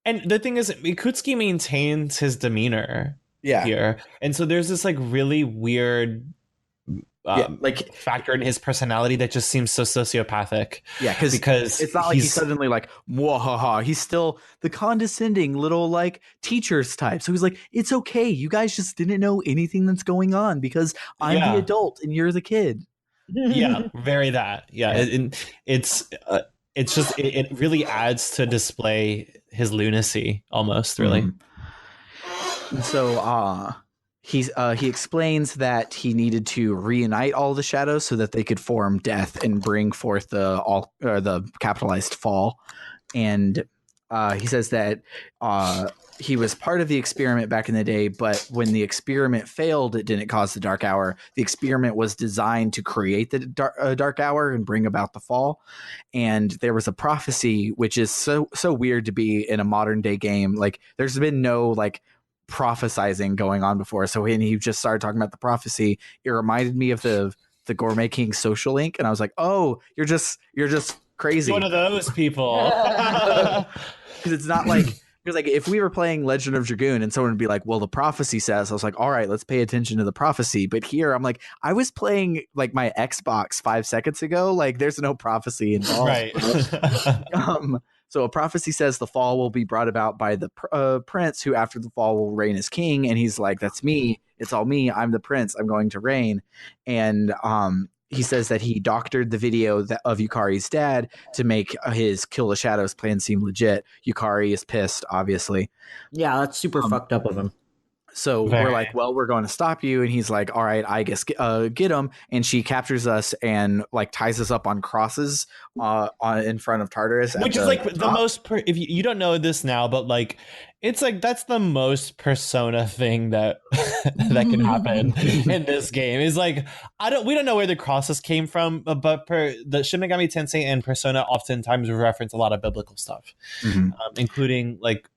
the thing is, Ikutsuki maintains his demeanor here, and so there's this like really weird like factor in his personality that just seems so sociopathic. Yeah, because it's not like he's suddenly like, mwahaha. He's still the condescending little like teachers type. So he's like, it's okay. You guys just didn't know anything that's going on because I'm the adult and you're the kid. Yeah, very that. Yeah, it's just it really adds to display his lunacy almost, really. So he explains that he needed to reunite all the shadows so that they could form death and bring forth the capitalized fall. And he says that he was part of the experiment back in the day, but when the experiment failed, it didn't cause the dark hour. The experiment was designed to create the dark hour and bring about the fall. And there was a prophecy, which is so weird to be in a modern day game. Like there's been no like prophesizing going on before. So when he just started talking about the prophecy, it reminded me of the Gourmet King social link, and I was like, oh, you're just crazy. One of those people. Because it's not like, because like if we were playing Legend of Dragoon and someone would be like, well, the prophecy says, I was like, all right, let's pay attention to the prophecy. But here I'm like, I was playing like my Xbox 5 seconds ago. Like there's no prophecy involved. Right. So a prophecy says the fall will be brought about by the prince, who after the fall will reign as king. And he's like, that's me. It's all me. I'm the prince. I'm going to reign. And he says that he doctored the video of Yukari's dad to make his Kill the Shadows plan seem legit. Yukari is pissed, obviously. Yeah, that's super fucked up of him. So we're like, well, we're going to stop you. And he's like, all right, I guess get him. And she captures us and like ties us up on crosses in front of Tartarus. Which is like the most, if you don't know this now, but like, it's like, that's the most Persona thing that that can happen in this game. Is like, we don't know where the crosses came from, but the Shin Megami Tensei and Persona oftentimes reference a lot of biblical stuff, including like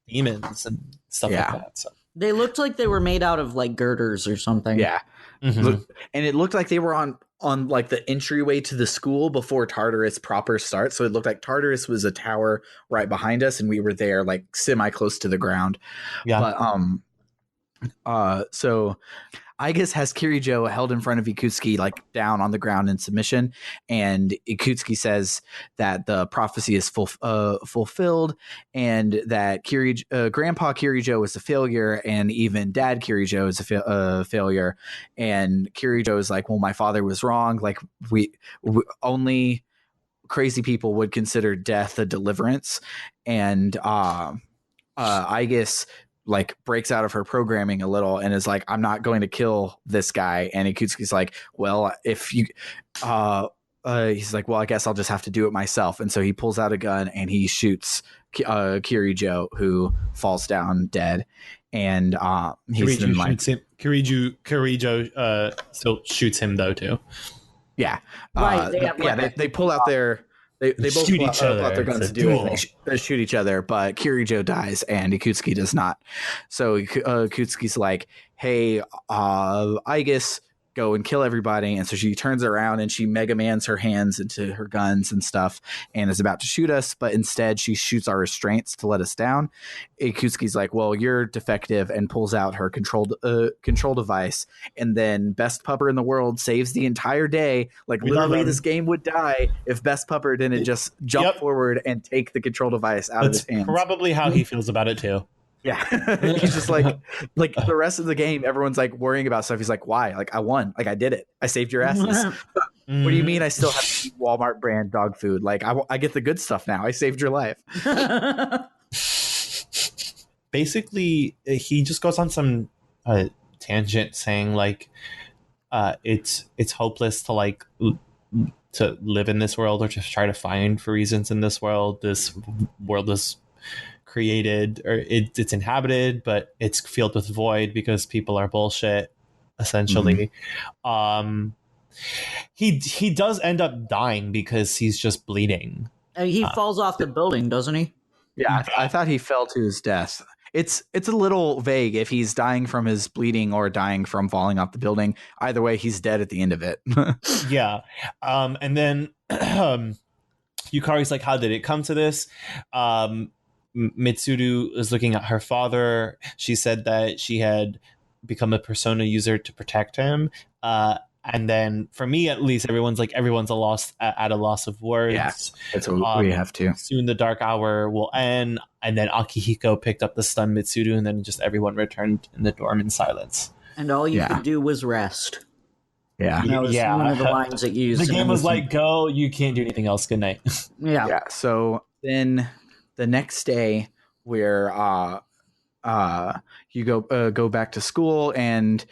demons and stuff like that. So. They looked like they were made out of like girders or something. Yeah. And it looked like they were on like the entryway to the school before Tartarus proper starts. So it looked like Tartarus was a tower right behind us, and we were there like semi close to the ground. Yeah. But so Aigis has Kirijo held in front of Ikutsuki, like down on the ground in submission, and Ikutsuki says that the prophecy is fulfilled, and that Grandpa Kirijo is a failure, and even Dad Kirijo is a failure. And Kirijo is like, well, my father was wrong. Like we only crazy people would consider death a deliverance. And Aigis like breaks out of her programming a little and is like, I'm not going to kill this guy. And Ikutsuki's like, well, if you he's like, well, I guess I'll just have to do it myself. And so he pulls out a gun and he shoots Kirijo, who falls down dead. And he's Kirijo like, shoots him. Kirijo still shoots him though too. Yeah, Right, they pull out their they both shoot pull each out other. their guns It's to a do it. duel. They shoot each other, but Kirijo dies and Ikutsuki does not. So Ikutsuki's like, "Hey, Aigis, go and kill everybody." And so she turns around and she Mega Mans her hands into her guns and stuff and is about to shoot us, but instead she shoots our restraints to let us down. Ikutsuki's like, well, you're defective, and pulls out her control device. And then Best Pupper in the World saves the entire day. Like, literally, this game would die if Best Pupper didn't just jump forward and take the control device out of his hands. Probably how he feels about it too. Yeah. He's just like the rest of the game, everyone's like worrying about stuff. He's like, why? Like, I won. Like, I did it. I saved your asses. What do you mean I still have to eat Walmart brand dog food? Like, I get the good stuff now. I saved your life. Basically, he just goes on some tangent saying like it's hopeless to like to live in this world or to try to find for reasons in this world. This world is created, or it's inhabited, but it's filled with void because people are bullshit, essentially. He does end up dying because he's just bleeding. He falls off the building, doesn't he? Yeah, I thought he fell to his death. It's a little vague if he's dying from his bleeding or dying from falling off the building. Either way, he's dead at the end of it. Yeah. And then Yukari's like, how did it come to this? Mitsuru is looking at her father. She said that she had become a persona user to protect him. And then for me, at least, everyone's at a loss of words. Yeah, that's what we have to. Soon the dark hour will end. And then Akihiko picked up the stunned Mitsuru, and then just everyone returned in the dorm in silence. And all you could do was rest. Yeah. That was one of the lines that you used. The game was like, go, you can't do anything else. Good night. Yeah. So then the next day, where you go back to school, and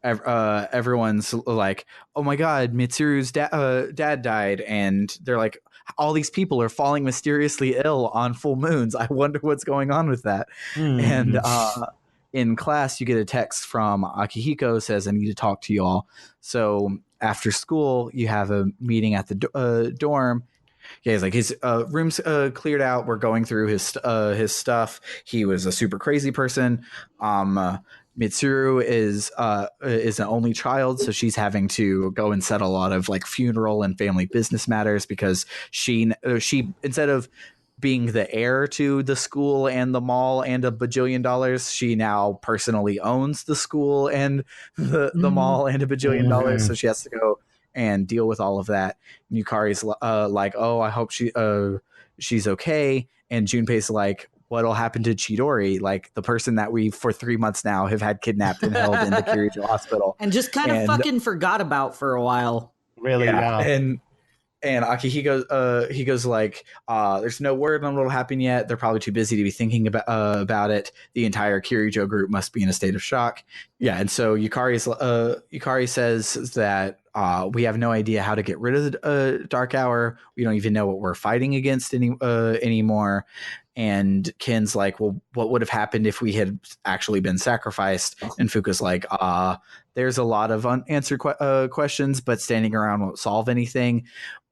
everyone's like, oh my god, Mitsuru's dad died, and they're like, all these people are falling mysteriously ill on full moons. I wonder what's going on with that. And in class, you get a text from Akihiko, says, I need to talk to you all. So after school, you have a meeting at the dorm. Yeah, he's like, his room's cleared out. We're going through his stuff. He was a super crazy person. Mitsuru is an only child, so she's having to go and settle a lot of like funeral and family business matters because she instead of being the heir to the school and the mall and $1 bajillion, she now personally owns the school and the mall and $1 bajillion. So she has to go and deal with all of that. And Yukari's like, oh, I hope she's okay. And Junpei's like, what'll happen to Chidori, like the person that we for 3 months now have had kidnapped and held in the Kirijo hospital, and just kind of fucking forgot about for a while. Really, yeah. And Akihiko, he goes like, there's no word on what'll happen yet. They're probably too busy to be thinking about it. The entire Kirijo group must be in a state of shock. Yeah, and so Yukari says that we have no idea how to get rid of the dark hour. We don't even know what we're fighting against anymore. And Ken's like, well, what would have happened if we had actually been sacrificed? And Fuka's like, there's a lot of unanswered questions, but standing around won't solve anything.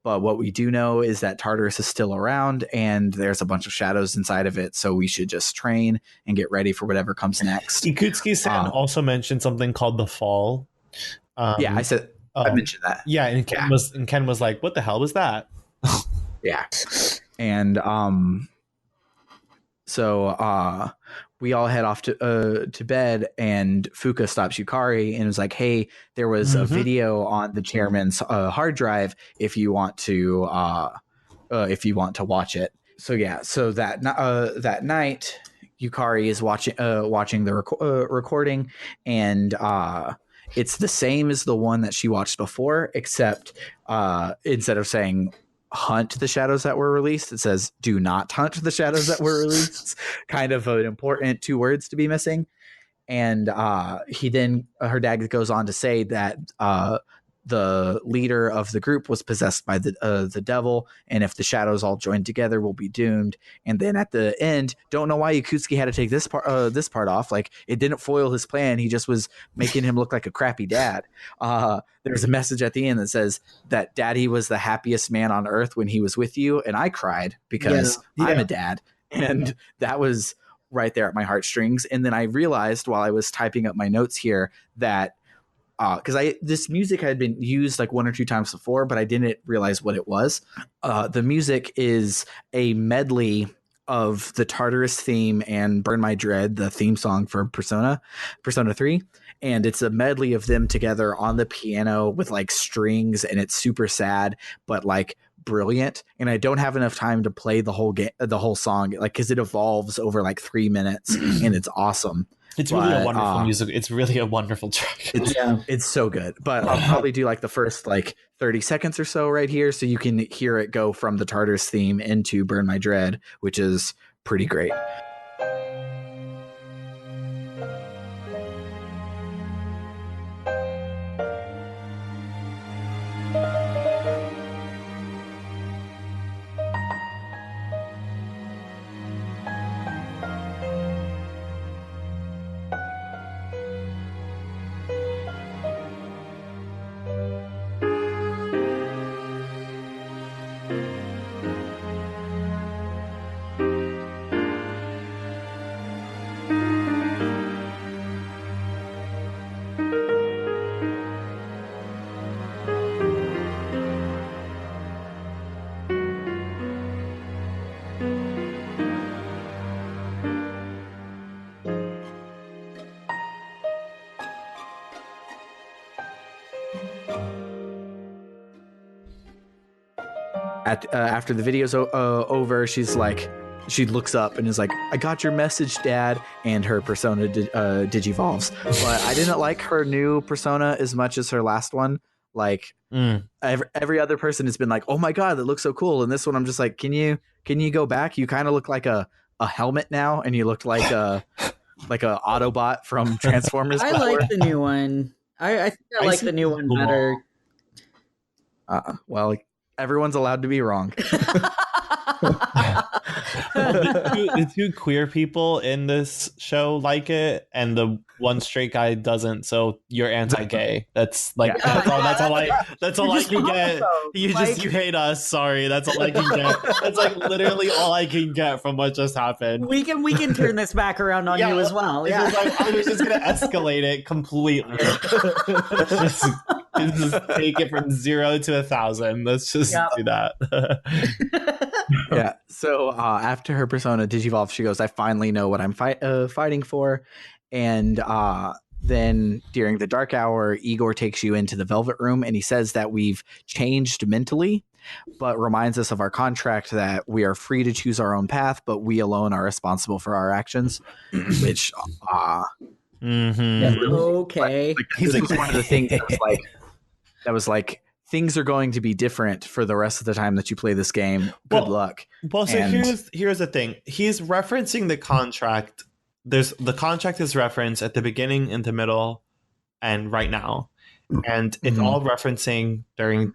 But what we do know is that Tartarus is still around, and there's a bunch of shadows inside of it. So we should just train and get ready for whatever comes next. Ikutsuki-san also mentioned something called the Fall. Yeah, I mentioned that. Yeah, and Ken was like, what the hell was that? Yeah. And so we all head off to bed, and Fuka stops Yukari and was like, hey, there was a video on the chairman's hard drive if you want to watch it. So yeah, so that night Yukari is watching the recording, and it's the same as the one that she watched before, except instead of saying hunt the shadows that were released. It says do not hunt the shadows that were released. Kind of an important 2 words to be missing. And her dad goes on to say that the leader of the group was possessed by the devil, and if the shadows all join together, we'll be doomed. And then at the end, don't know why Yakutsuki had to take this part off. Like, it didn't foil his plan. He just was making him look like a crappy dad. There's a message at the end that says that Daddy was the happiest man on earth when he was with you, and I cried because I'm a dad, and that was right there at my heartstrings. And then I realized while I was typing up my notes here that because this music had been used like 1 or 2 times before, but I didn't realize what it was. The music is a medley of the Tartarus theme and Burn My Dread, the theme song for Persona 3. And it's a medley of them together on the piano with like strings, and it's super sad, but like brilliant. And I don't have enough time to play the whole song, like, because it evolves over like 3 minutes and it's awesome. It's really a wonderful music. It's really a wonderful track. It's so good. But I'll probably do like the first like 30 seconds or so right here, so you can hear it go from the Tartarus theme into Burn My Dread, which is pretty great. After the video's over, she looks up and is like, I got your message, Dad. And her persona digivolves. But I didn't like her new persona as much as her last one. Like every other person has been like, oh my God, that looks so cool. And this one, I'm just like, can you go back? You kind of look like a helmet now, and you looked like a Autobot from Transformers. I like the new one. I think I like the new one better. Well, everyone's allowed to be wrong. the two queer people in this show like it, and the one straight guy doesn't. So you're anti-gay. That's like that's all I can get. You hate us. Sorry, that's all I can get. That's like literally all I can get from what just happened. We can turn this back around on you as well. Yeah, I was just gonna escalate it completely. just take it from 0 to 1,000. Let's just do that. Yeah. So after her persona digivolve, she goes, I finally know what I'm fighting for. And then during the dark hour, Igor takes you into the Velvet Room, and he says that we've changed mentally, but reminds us of our contract that we are free to choose our own path, but we alone are responsible for our actions. Which okay. This was one of the things that was like things are going to be different for the rest of the time that you play this game. Good luck. Well, so here's the thing. He's referencing the contract. The contract is referenced at the beginning, in the middle, and right now. And it's all referencing during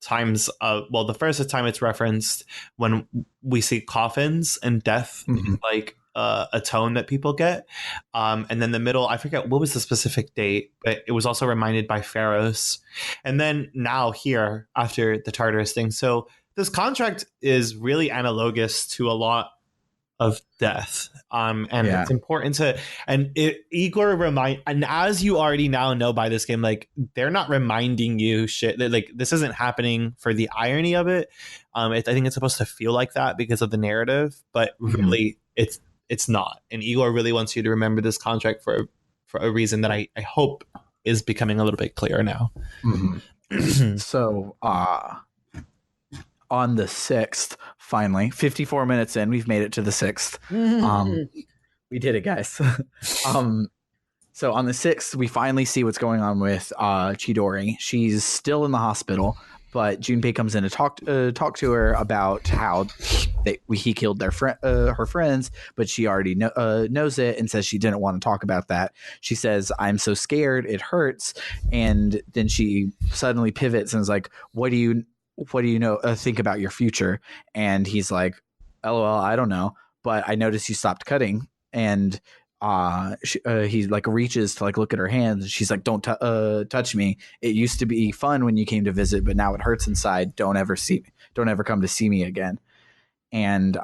times of, well, the first time it's referenced when we see coffins and death, like a tone that people get. And then the middle, I forget what was the specific date, but it was also reminded by Pharos. And then now here after the Tartarus thing. So this contract is really analogous to a lot of death. And it's important to, and Igor and as you already now know by this game, like they're not reminding you shit that like this isn't happening for the irony of it. I think it's supposed to feel like that because of the narrative, but really it's not. And Igor really wants you to remember this contract for a reason that I hope is becoming a little bit clearer now. So on the 6th, finally, 54 minutes in, we've made it to the 6th. We did it, guys. So on the 6th, we finally see what's going on with Chidori. She's still in the hospital, but Junpei comes in to talk to her about how he killed her friends, but she already knows it and says she didn't want to talk about that. She says, "I'm so scared, it hurts," and then she suddenly pivots and is like, "What do you know? Think about your future?" And he's like, "LOL, I don't know, but I noticed you stopped cutting." And he like reaches to like look at her hands, and she's like, "Don't touch me. It used to be fun when you came to visit, but now it hurts inside. Don't ever come to see me again." And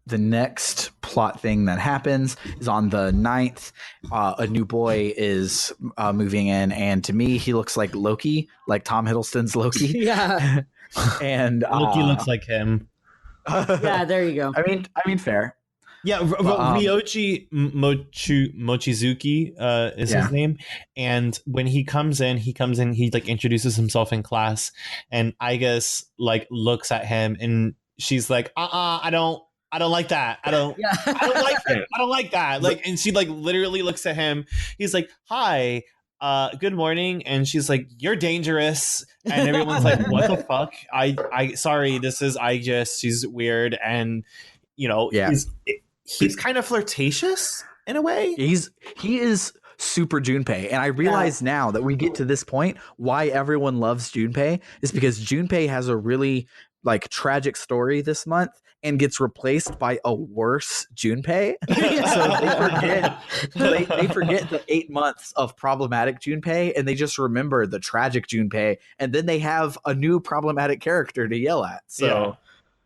the next plot thing that happens is on the 9th, a new boy is moving in, and to me he looks like Loki, like Tom Hiddleston's Loki. Yeah. And Loki looks like him. Yeah, there you go. I mean, fair. Yeah, Ryoji Mochizuki is his name, and when he comes in, he like introduces himself in class, and I guess like looks at him, and she's like, I don't like that. I don't like it. I don't like that. Like, and she like literally looks at him. He's like, "Hi, good morning," and she's like, "You're dangerous." And everyone's like, "What the fuck? I sorry, she's weird." And you know, he's kind of flirtatious in a way. He is super Junpei, and I realize now that we get to this point why everyone loves Junpei is because Junpei has a really like tragic story this month and gets replaced by a worse Junpei. So they forget the 8 months of problematic Junpei, and they just remember the tragic Junpei, and then they have a new problematic character to yell at. So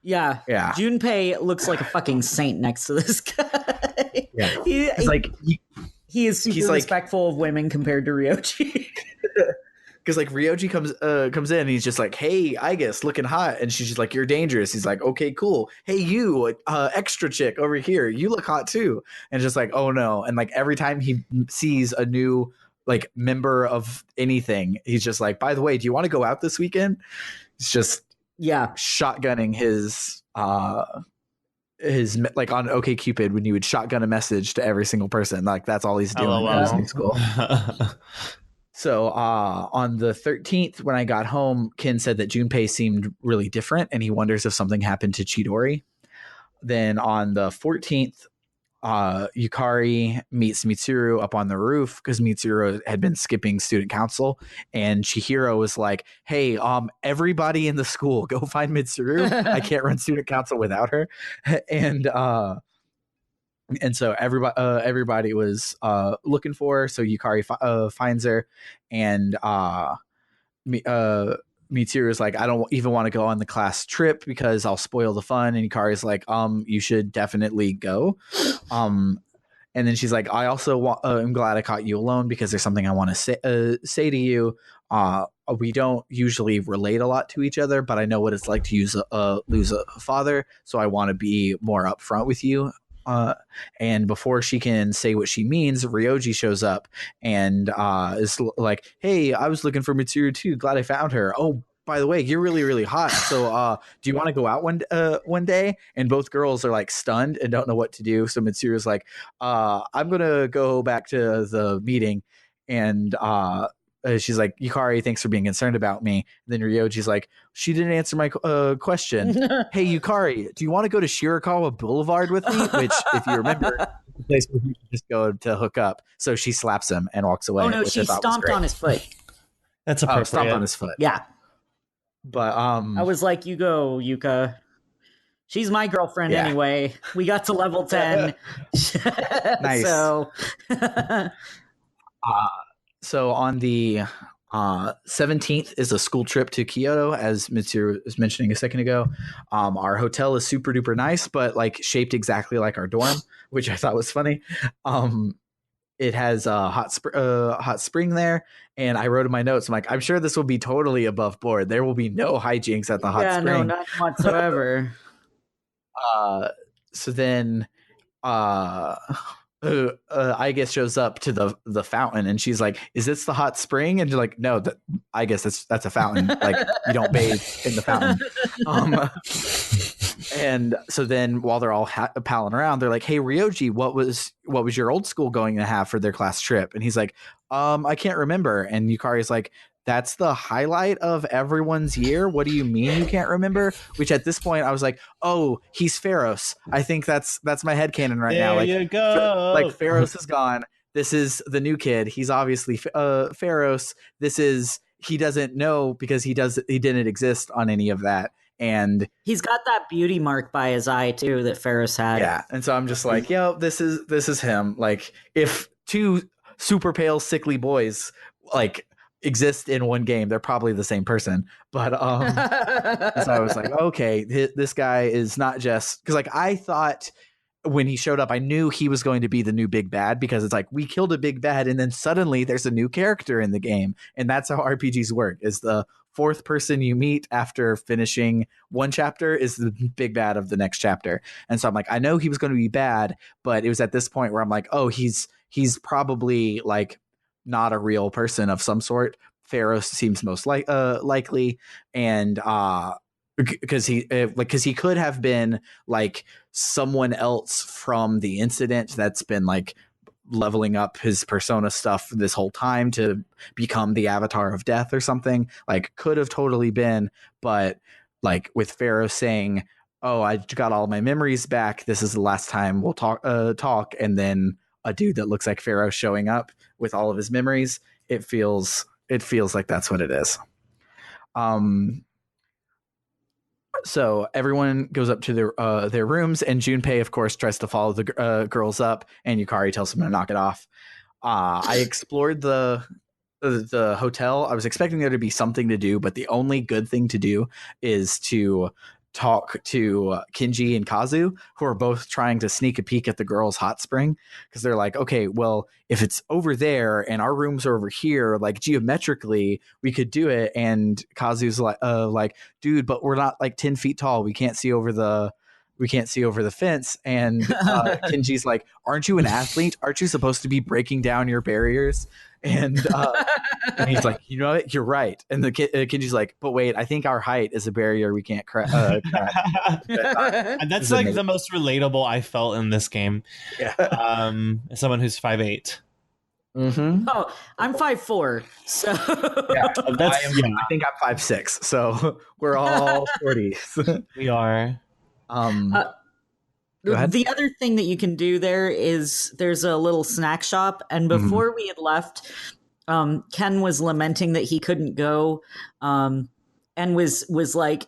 yeah. Junpei looks like a fucking saint next to this guy. Yeah. He is super respectful of women compared to Ryoji. Because like Ryoji comes in and he's just like, "Hey, I guess looking hot," and she's just like, "You're dangerous." He's like, "Okay, cool. Hey, you extra chick over here, you look hot too." And just like, "Oh no!" And like every time he sees a new like member of anything, he's just like, "By the way, do you want to go out this weekend?" It's just shotgunning his like on OkCupid when you would shotgun a message to every single person. Like that's all he's doing in school. So on the 13th, when I got home, Ken said that Junpei seemed really different, and he wonders if something happened to Chidori. Then on the 14th, Yukari meets Mitsuru up on the roof because Mitsuru had been skipping student council, and Chihiro was like, "Hey, everybody in the school, go find Mitsuru. I can't run student council without her." And so everybody was looking for her. So Yukari finds her, and Mitsuru is like, "I don't even want to go on the class trip because I'll spoil the fun." And Yukari's like, "You should definitely go." And then she's like, "I also I'm glad I caught you alone because there's something I want to say to you. We don't usually relate a lot to each other, but I know what it's like to lose a father. So I want to be more upfront with you." And before she can say what she means, Ryoji shows up and is like, "Hey, I was looking for Mitsuru too. Glad I found her. Oh, by the way, you're really, really hot. So do you want to go out one day?" And both girls are like stunned and don't know what to do. So Mitsuru's like, "I'm going to go back to the meeting." And she's like, "Yukari, thanks for being concerned about me." And then Ryoji's like, "She didn't answer my question." "Hey, Yukari, do you want to go to Shirakawa Boulevard with me?" Which, if you remember, is the place where you just go to hook up. So she slaps him and walks away. Oh no, she stomped on his foot. That's appropriate. Stomped on his foot. Yeah. But I was like, "You go, Yuka. She's my girlfriend anyway. We got to level 10." Nice. So on the 17th is a school trip to Kyoto, as Mitsuru was mentioning a second ago. Our hotel is super duper nice, but like shaped exactly like our dorm, which I thought was funny. It has a hot spring there, and I wrote in my notes, I'm like, "I'm sure this will be totally above board. There will be no hijinks at the hot spring." No, not whatsoever. So then I guess shows up to the fountain, and she's like, "Is this the hot spring?" And you're like, "No, I guess that's a fountain. Like you don't bathe in the fountain." And so then while they're all palling around, they're like, hey, Ryoji, what was your old school going to have for their class trip? And he's like, I can't remember. And Yukari's like, that's the highlight of everyone's year. What do you mean you can't remember? Which at this point I was like, oh, he's Pharos. I think that's my headcanon right now. There Like, you go. like Pharos is gone. This is the new kid. He's obviously Pharos. He doesn't know because he didn't exist on any of that. And he's got that beauty mark by his eye too that Ferris had. Yeah. And so I'm just like, yo, this is him. Like, if two super pale, sickly boys like exist in one game, they're probably the same person. But so I was like, okay, this guy is not just because, like, I thought when he showed up, I knew he was going to be the new big bad, because it's like we killed a big bad and then suddenly there's a new character in the game. And that's how RPGs work, is the fourth person you meet after finishing one chapter is the big bad of the next chapter. And so I'm like, I know he was going to be bad, but it was at this point where I'm like, oh, he's probably like not a real person of some sort. Pharos seems most likely. And because he could have been like someone else from the incident that's been like leveling up his persona stuff this whole time to become the avatar of death or something. Like, could have totally been, but like with Pharaoh saying, oh, I got all my memories back, this is the last time we'll talk, and then a dude that looks like Pharaoh showing up with all of his memories, it feels like that's what it is. So everyone goes up to their rooms, and Junpei, of course, tries to follow the girls up, and Yukari tells him to knock it off. I explored the hotel. I was expecting there to be something to do, but the only good thing to do is to talk to Kinji and Kazu, who are both trying to sneak a peek at the girls' hot spring, because they're like, okay, well, if it's over there and our rooms are over here, like geometrically we could do it. And Kazu's like, dude, but we're not like 10 feet tall, we can't see over the fence. And Kinji's like, aren't you an athlete? Aren't you supposed to be breaking down your barriers? And he's like, you know what? You're right. And the Kinji's like, but wait, I think our height is a barrier we can't crack. And that's like the most relatable I felt in this game. Yeah. As someone who's 5'8". Mm-hmm. Oh, I'm 5'4", so yeah, I think I'm 5'6", so we're all 40s. We are. The other thing that you can do there is there's a little snack shop, and before we had left, Ken was lamenting that he couldn't go, and was like,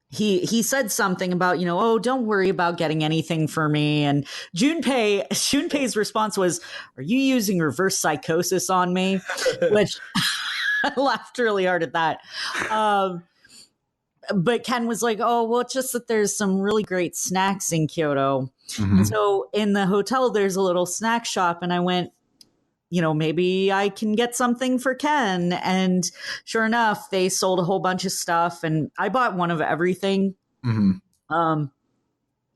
he said something about, oh, don't worry about getting anything for me. And Junpei's response was, are you using reverse psychosis on me? Which I laughed really hard at that. But Ken was like, oh, well, it's just that there's some really great snacks in Kyoto. Mm-hmm. And so in the hotel, there's a little snack shop. And I went, maybe I can get something for Ken. And sure enough, they sold a whole bunch of stuff. And I bought one of everything. Mm-hmm.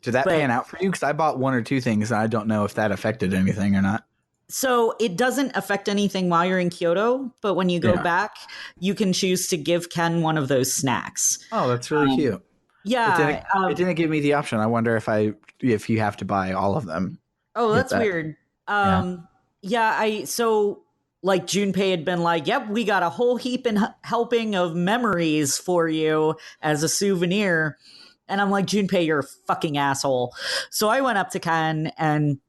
Did that pan out for you? Because I bought one or two things, and I don't know if that affected anything or not. So it doesn't affect anything while you're in Kyoto, but when you go back, you can choose to give Ken one of those snacks. Oh, that's really cute. Yeah. It didn't give me the option. I wonder if you have to buy all of them. Oh, that's weird. So like Junpei had been like, yep, we got a whole heap and helping of memories for you as a souvenir. And I'm like, Junpei, you're a fucking asshole. So I went up to Ken and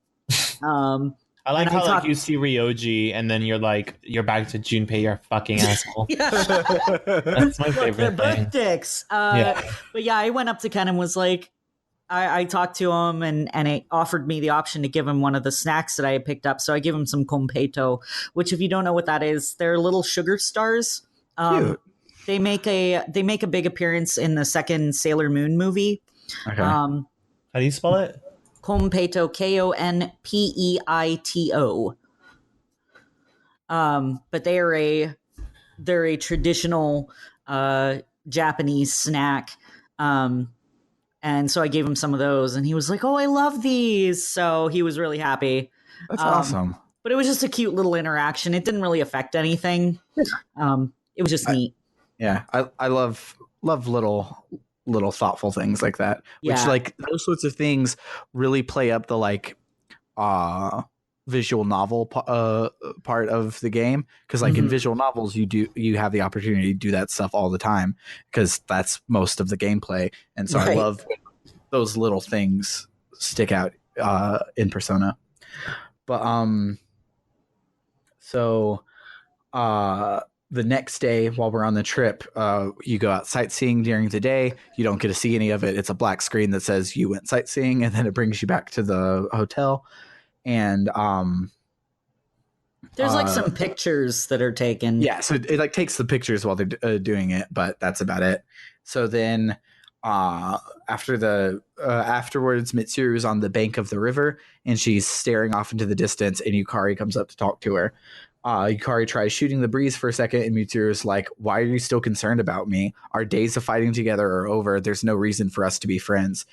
I like how like you see Ryoji and then you're back to Junpei, you're a fucking asshole. That's my favorite thing. Both dicks. But yeah, I went up to Ken and was like, I talked to him and it offered me the option to give him one of the snacks that I had picked up. So I give him some kompeto, which if you don't know what that is, they're little sugar stars. Cute. They make a big appearance in the second Sailor Moon movie. Okay. How do you spell it? Konpeito, Konpeito. But they're a traditional Japanese snack. And so I gave him some of those, and he was like, "Oh, I love these!" So he was really happy. That's awesome. But it was just a cute little interaction. It didn't really affect anything. It was just neat. Yeah, I love little little thoughtful things like that, which like those sorts of things really play up the like visual novel part of the game, because like in visual novels you have the opportunity to do that stuff all the time because that's most of the gameplay, and so I love when those little things stick out in Persona. But so the next day while we're on the trip, you go out sightseeing during the day. You don't get to see any of it. It's a black screen that says you went sightseeing, and then it brings you back to the hotel. And there's like some pictures that are taken. Yeah, so it like takes the pictures while they're doing it, but that's about it. So then afterwards, Mitsuru is on the bank of the river and she's staring off into the distance, and Yukari comes up to talk to her. Yukari tries shooting the breeze for a second, and Mitsuru is like, why are you still concerned about me? Our days of fighting together are over. There's no reason for us to be friends.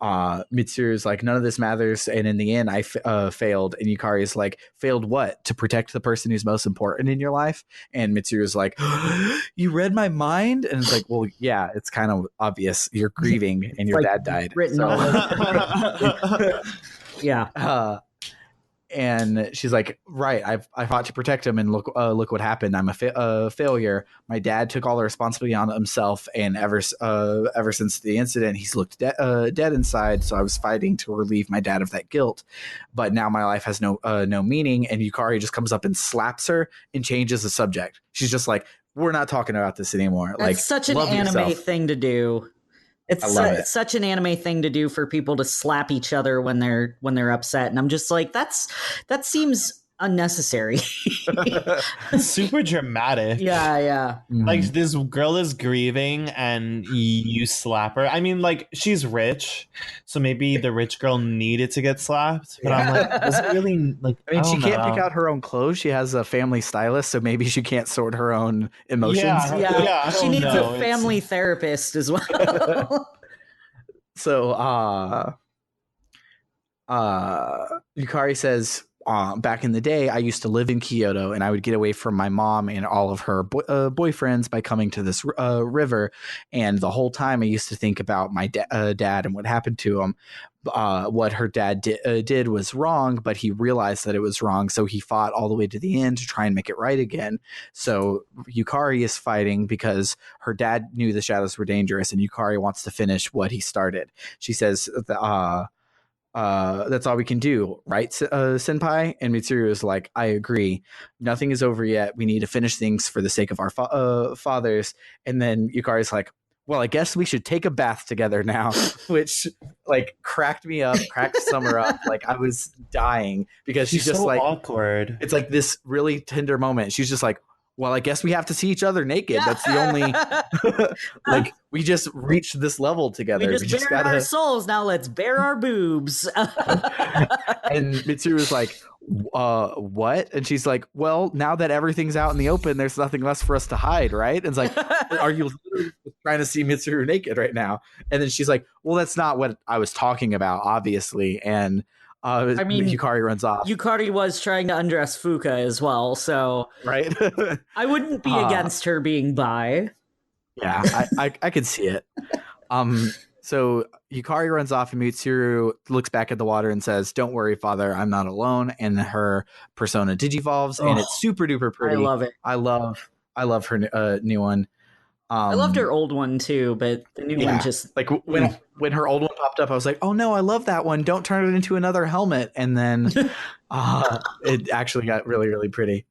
Mitsuru is like, none of this matters, and in the end I failed. And Yukari is like, failed what? To protect the person who's most important in your life? And Mitsuru is like, you read my mind? And it's like, well, yeah, it's kind of obvious. You're grieving and your dad died. Written all over. Yeah. And she's like, right, I fought to protect him, and look what happened. I'm a failure. My dad took all the responsibility on himself, and ever since the incident, he's looked dead inside. So I was fighting to relieve my dad of that guilt, but now my life has no meaning. And Yukari just comes up and slaps her and changes the subject. She's just like, we're not talking about this anymore. That's like, such an anime thing to do. It's such an anime thing to do for people to slap each other when they're upset, and I'm just like, that seems unnecessary. Super dramatic. Yeah. Like, this girl is grieving and you slap her. I mean, like, she's rich, so maybe the rich girl needed to get slapped, but I'm like, does it really, like, I mean, she can't pick out her own clothes. She has a family stylist, so maybe she can't sort her own emotions. Yeah. She needs a family therapist as well. So Yukari says, back in the day, I used to live in Kyoto, and I would get away from my mom and all of her boyfriends by coming to this river. And the whole time I used to think about my dad and what happened to him. What her dad did was wrong, but he realized that it was wrong. So he fought all the way to the end to try and make it right again. So Yukari is fighting because her dad knew the shadows were dangerous, and Yukari wants to finish what he started. She says, that's all we can do, right, senpai? And Mitsuru is like, I agree. Nothing is over yet. We need to finish things for the sake of our fathers. And then Yukari is like, well, I guess we should take a bath together now, which like cracked Summer up. Like, I was dying because she's just so like awkward. It's like this really tender moment. She's just like, well, I guess we have to see each other naked. Yeah. That's the only like, we just reached this level together. We just bared our souls. Now let's bare our boobs. And Mitsuru is like, what? And she's like, well, now that everything's out in the open, there's nothing less for us to hide, right? And it's like, are you trying to see Mitsuru naked right now? And then she's like, well, that's not what I was talking about, obviously. And I mean, Yukari runs off. Yukari was trying to undress Fuka as well, so right. I wouldn't be against her being bi. Yeah, I could see it. So Yukari runs off, and Mitsuru looks back at the water and says, "Don't worry, father, I'm not alone." And her persona digivolves, and it's super duper pretty. I love it. I love her new one. I loved her old one too, but the new one just like when her old one popped up, I was like, "Oh no, I love that one! Don't turn it into another helmet." And then it actually got really, really pretty.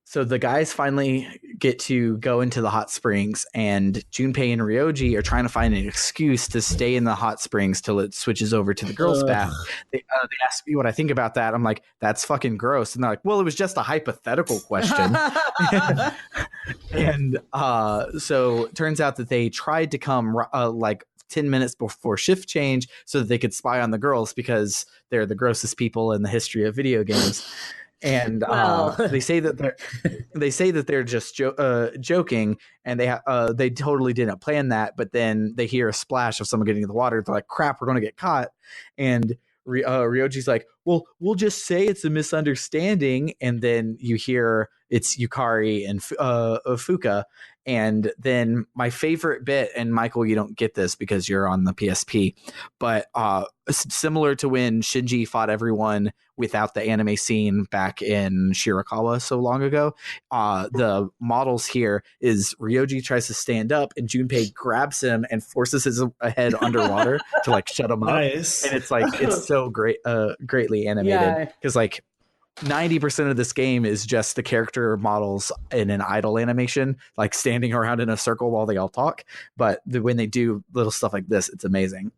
So the guys finally get to go into the hot springs, and Junpei and Ryoji are trying to find an excuse to stay in the hot springs till it switches over to the girls' bath. They ask me what I think about that. I'm like, that's fucking gross. And they're like, well, it was just a hypothetical question. And so it turns out that they tried to come like 10 minutes before shift change so that they could spy on the girls because they're the grossest people in the history of video games. And they say that they're just joking, and they totally didn't plan that. But then they hear a splash of someone getting in the water. They're like, "Crap, we're gonna get caught." And Ryoji's like, "Well, we'll just say it's a misunderstanding." And then you hear it's Yukari and Fuka. And then my favorite bit, and Michael, you don't get this because you're on the PSP, but similar to when Shinji fought everyone without the anime scene back in Shirakawa so long ago, the models here is Ryoji tries to stand up and Junpei grabs him and forces his head underwater to like shut him up. Nice. And it's like, it's so great, greatly animated, because like 90% of this game is just the character models in an idle animation, like standing around in a circle while they all talk. But when they do little stuff like this, it's amazing.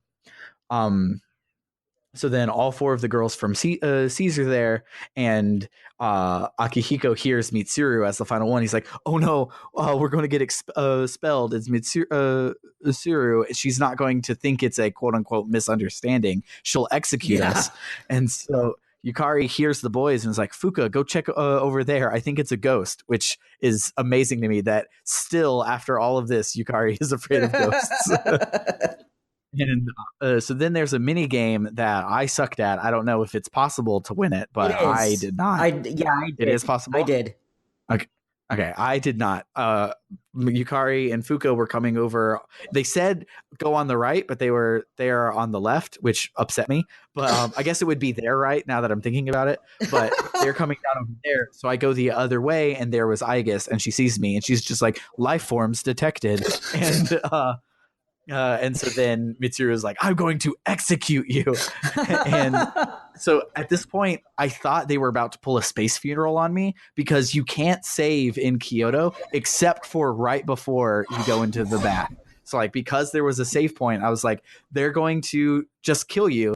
So then all four of the girls from Caesar there, and Akihiko hears Mitsuru as the final one. He's like, oh no, we're going to get expelled. It's Mitsuru. She's not going to think it's a quote unquote misunderstanding. She'll execute us. And so Yukari hears the boys and is like, Fuka, go check over there. I think it's a ghost, which is amazing to me that still after all of this, Yukari is afraid of ghosts. And so then there's a mini game that I sucked at. I don't know if it's possible to win it, but I did not. I did. It is possible? I did. Okay, I did not. Yukari and Fuka were coming over. They said go on the right, but they are on the left, which upset me. But I guess it would be their right now that I'm thinking about it. But they're coming down over there, so I go the other way, and there was Aigis, and she sees me, and she's just like, life forms detected, and so then Mitsuru is like, I'm going to execute you. And so at this point, I thought they were about to pull a space funeral on me, because you can't save in Kyoto except for right before you go into the bath. So like, because there was a save point, I was like, they're going to just kill you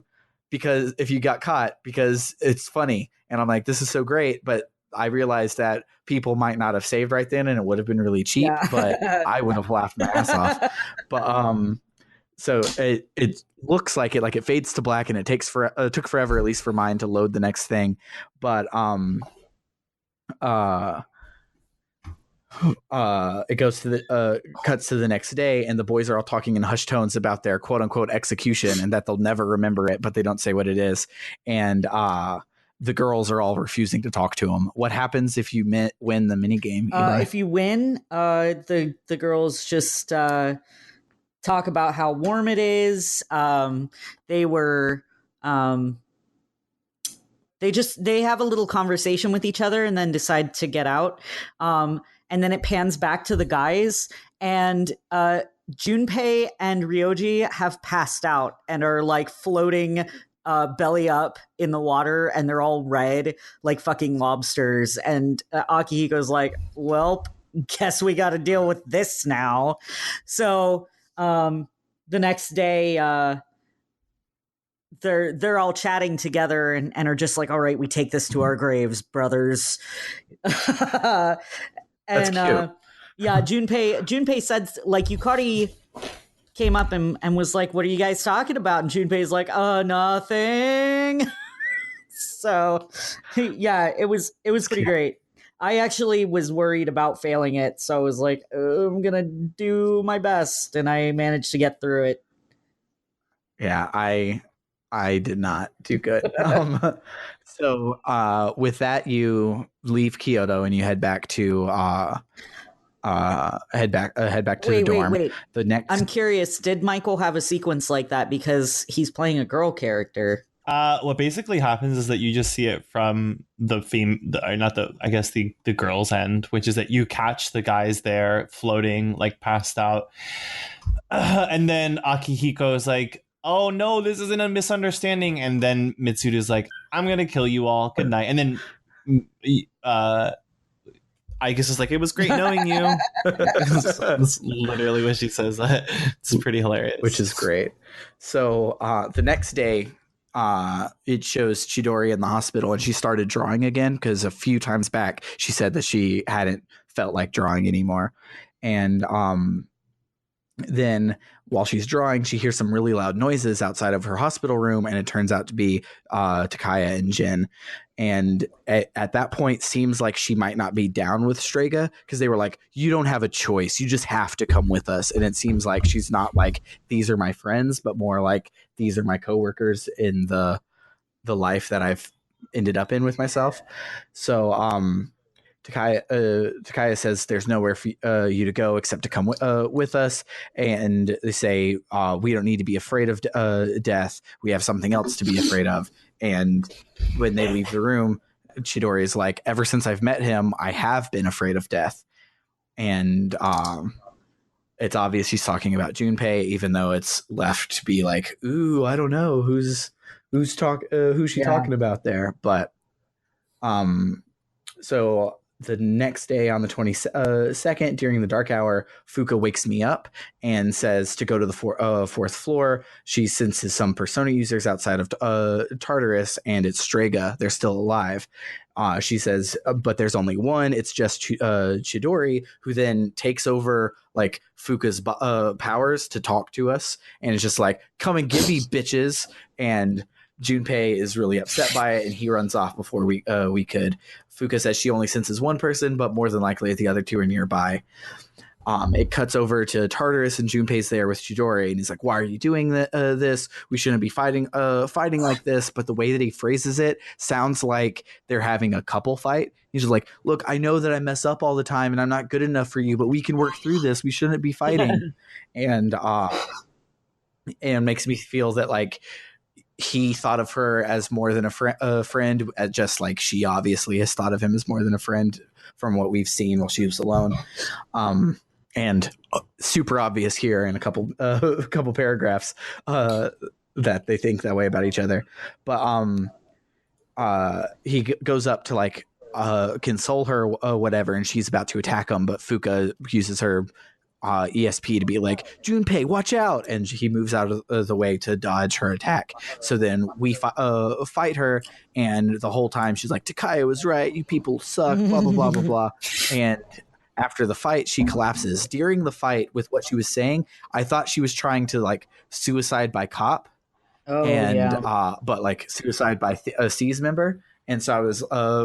because if you got caught, because it's funny. And I'm like, this is so great. But I realized that people might not have saved right then, and it would have been really cheap, but I would have laughed my ass off. But so it looks like it fades to black, and it took forever, at least for mine, to load the next thing. But it goes to the cuts to the next day, and the boys are all talking in hushed tones about their quote unquote execution, and that they'll never remember it, but they don't say what it is. And the girls are all refusing to talk to him. What happens if you win the minigame? If you win, the girls just talk about how warm it is. They have a little conversation with each other and then decide to get out. And then it pans back to the guys, and Junpei and Ryoji have passed out and are like floating belly up in the water, and they're all red like fucking lobsters. And Akihiko's like, well, guess we got to deal with this now. So the next day they're all chatting together and are just like, all right, we take this to our graves, brothers. That's cute. Yeah, Junpei said, like, Yukari came up and was like, what are you guys talking about? And Junpei's like, nothing. So yeah, it was pretty great. I actually was worried about failing it, so I was like, I'm gonna do my best, and I managed to get through it. Yeah, I did not do good. So with that, you leave Kyoto and you head back to head back to the dorm. Wait. The next, I'm curious, did Michael have a sequence like that because he's playing a girl character? What basically happens is that you just see it from the the girls' end, which is that you catch the guys there floating, like passed out, and then Akihiko is like, "Oh no, this isn't a misunderstanding," and then Mitsuru is like, "I'm gonna kill you all. Good night," and then I guess it's like, it was great knowing you. That's literally what she says. It's pretty hilarious, which is great. So the next day, it shows Chidori in the hospital, and she started drawing again because a few times back she said that she hadn't felt like drawing anymore. And then while she's drawing, she hears some really loud noises outside of her hospital room, and it turns out to be Takaya and Jin. And at that point, seems like she might not be down with Strega, because they were like, you don't have a choice. You just have to come with us. And it seems like she's not like, these are my friends, but more like, these are my coworkers in the life that I've ended up in with myself. So Takaya says there's nowhere for you to go except to come with us, and they say we don't need to be afraid of death. We have something else to be afraid of. And when they leave the room, Chidori is like, ever since I've met him, I have been afraid of death. And it's obvious she's talking about Junpei, even though it's left to be like, ooh, I don't know who's she talking about there. But so the next day on the 22nd during the dark hour, Fuka wakes me up and says to go to the fourth floor. She senses some Persona users outside of Tartarus, and it's Strega. They're still alive. She says, but there's only one. It's just Chidori, who then takes over like Fuka's powers to talk to us, and it's just like, come and get me, bitches. And Junpei is really upset by it, and he runs off before we could. Fuka says she only senses one person, but more than likely the other two are nearby. It cuts over to Tartarus, and Junpei's there with Chidori, and he's like, why are you doing this? We shouldn't be fighting like this. But the way that he phrases it sounds like they're having a couple fight. He's just like, look, I know that I mess up all the time and I'm not good enough for you, but we can work through this. We shouldn't be fighting. And makes me feel that like he thought of her as more than a friend, just like she obviously has thought of him as more than a friend from what we've seen while she was alone. And super obvious here in a couple paragraphs that they think that way about each other. But he goes up to like console her, whatever, and she's about to attack him, but Fuka uses her ESP to be like, Junpei, watch out, and he moves out of the way to dodge her attack. So then we fight her, and the whole time she's like, Takaya was right, you people suck, blah blah blah blah blah. And after the fight, she collapses. During the fight, with what she was saying, I thought she was trying to like suicide by cop, but like suicide by a C's member. And so I was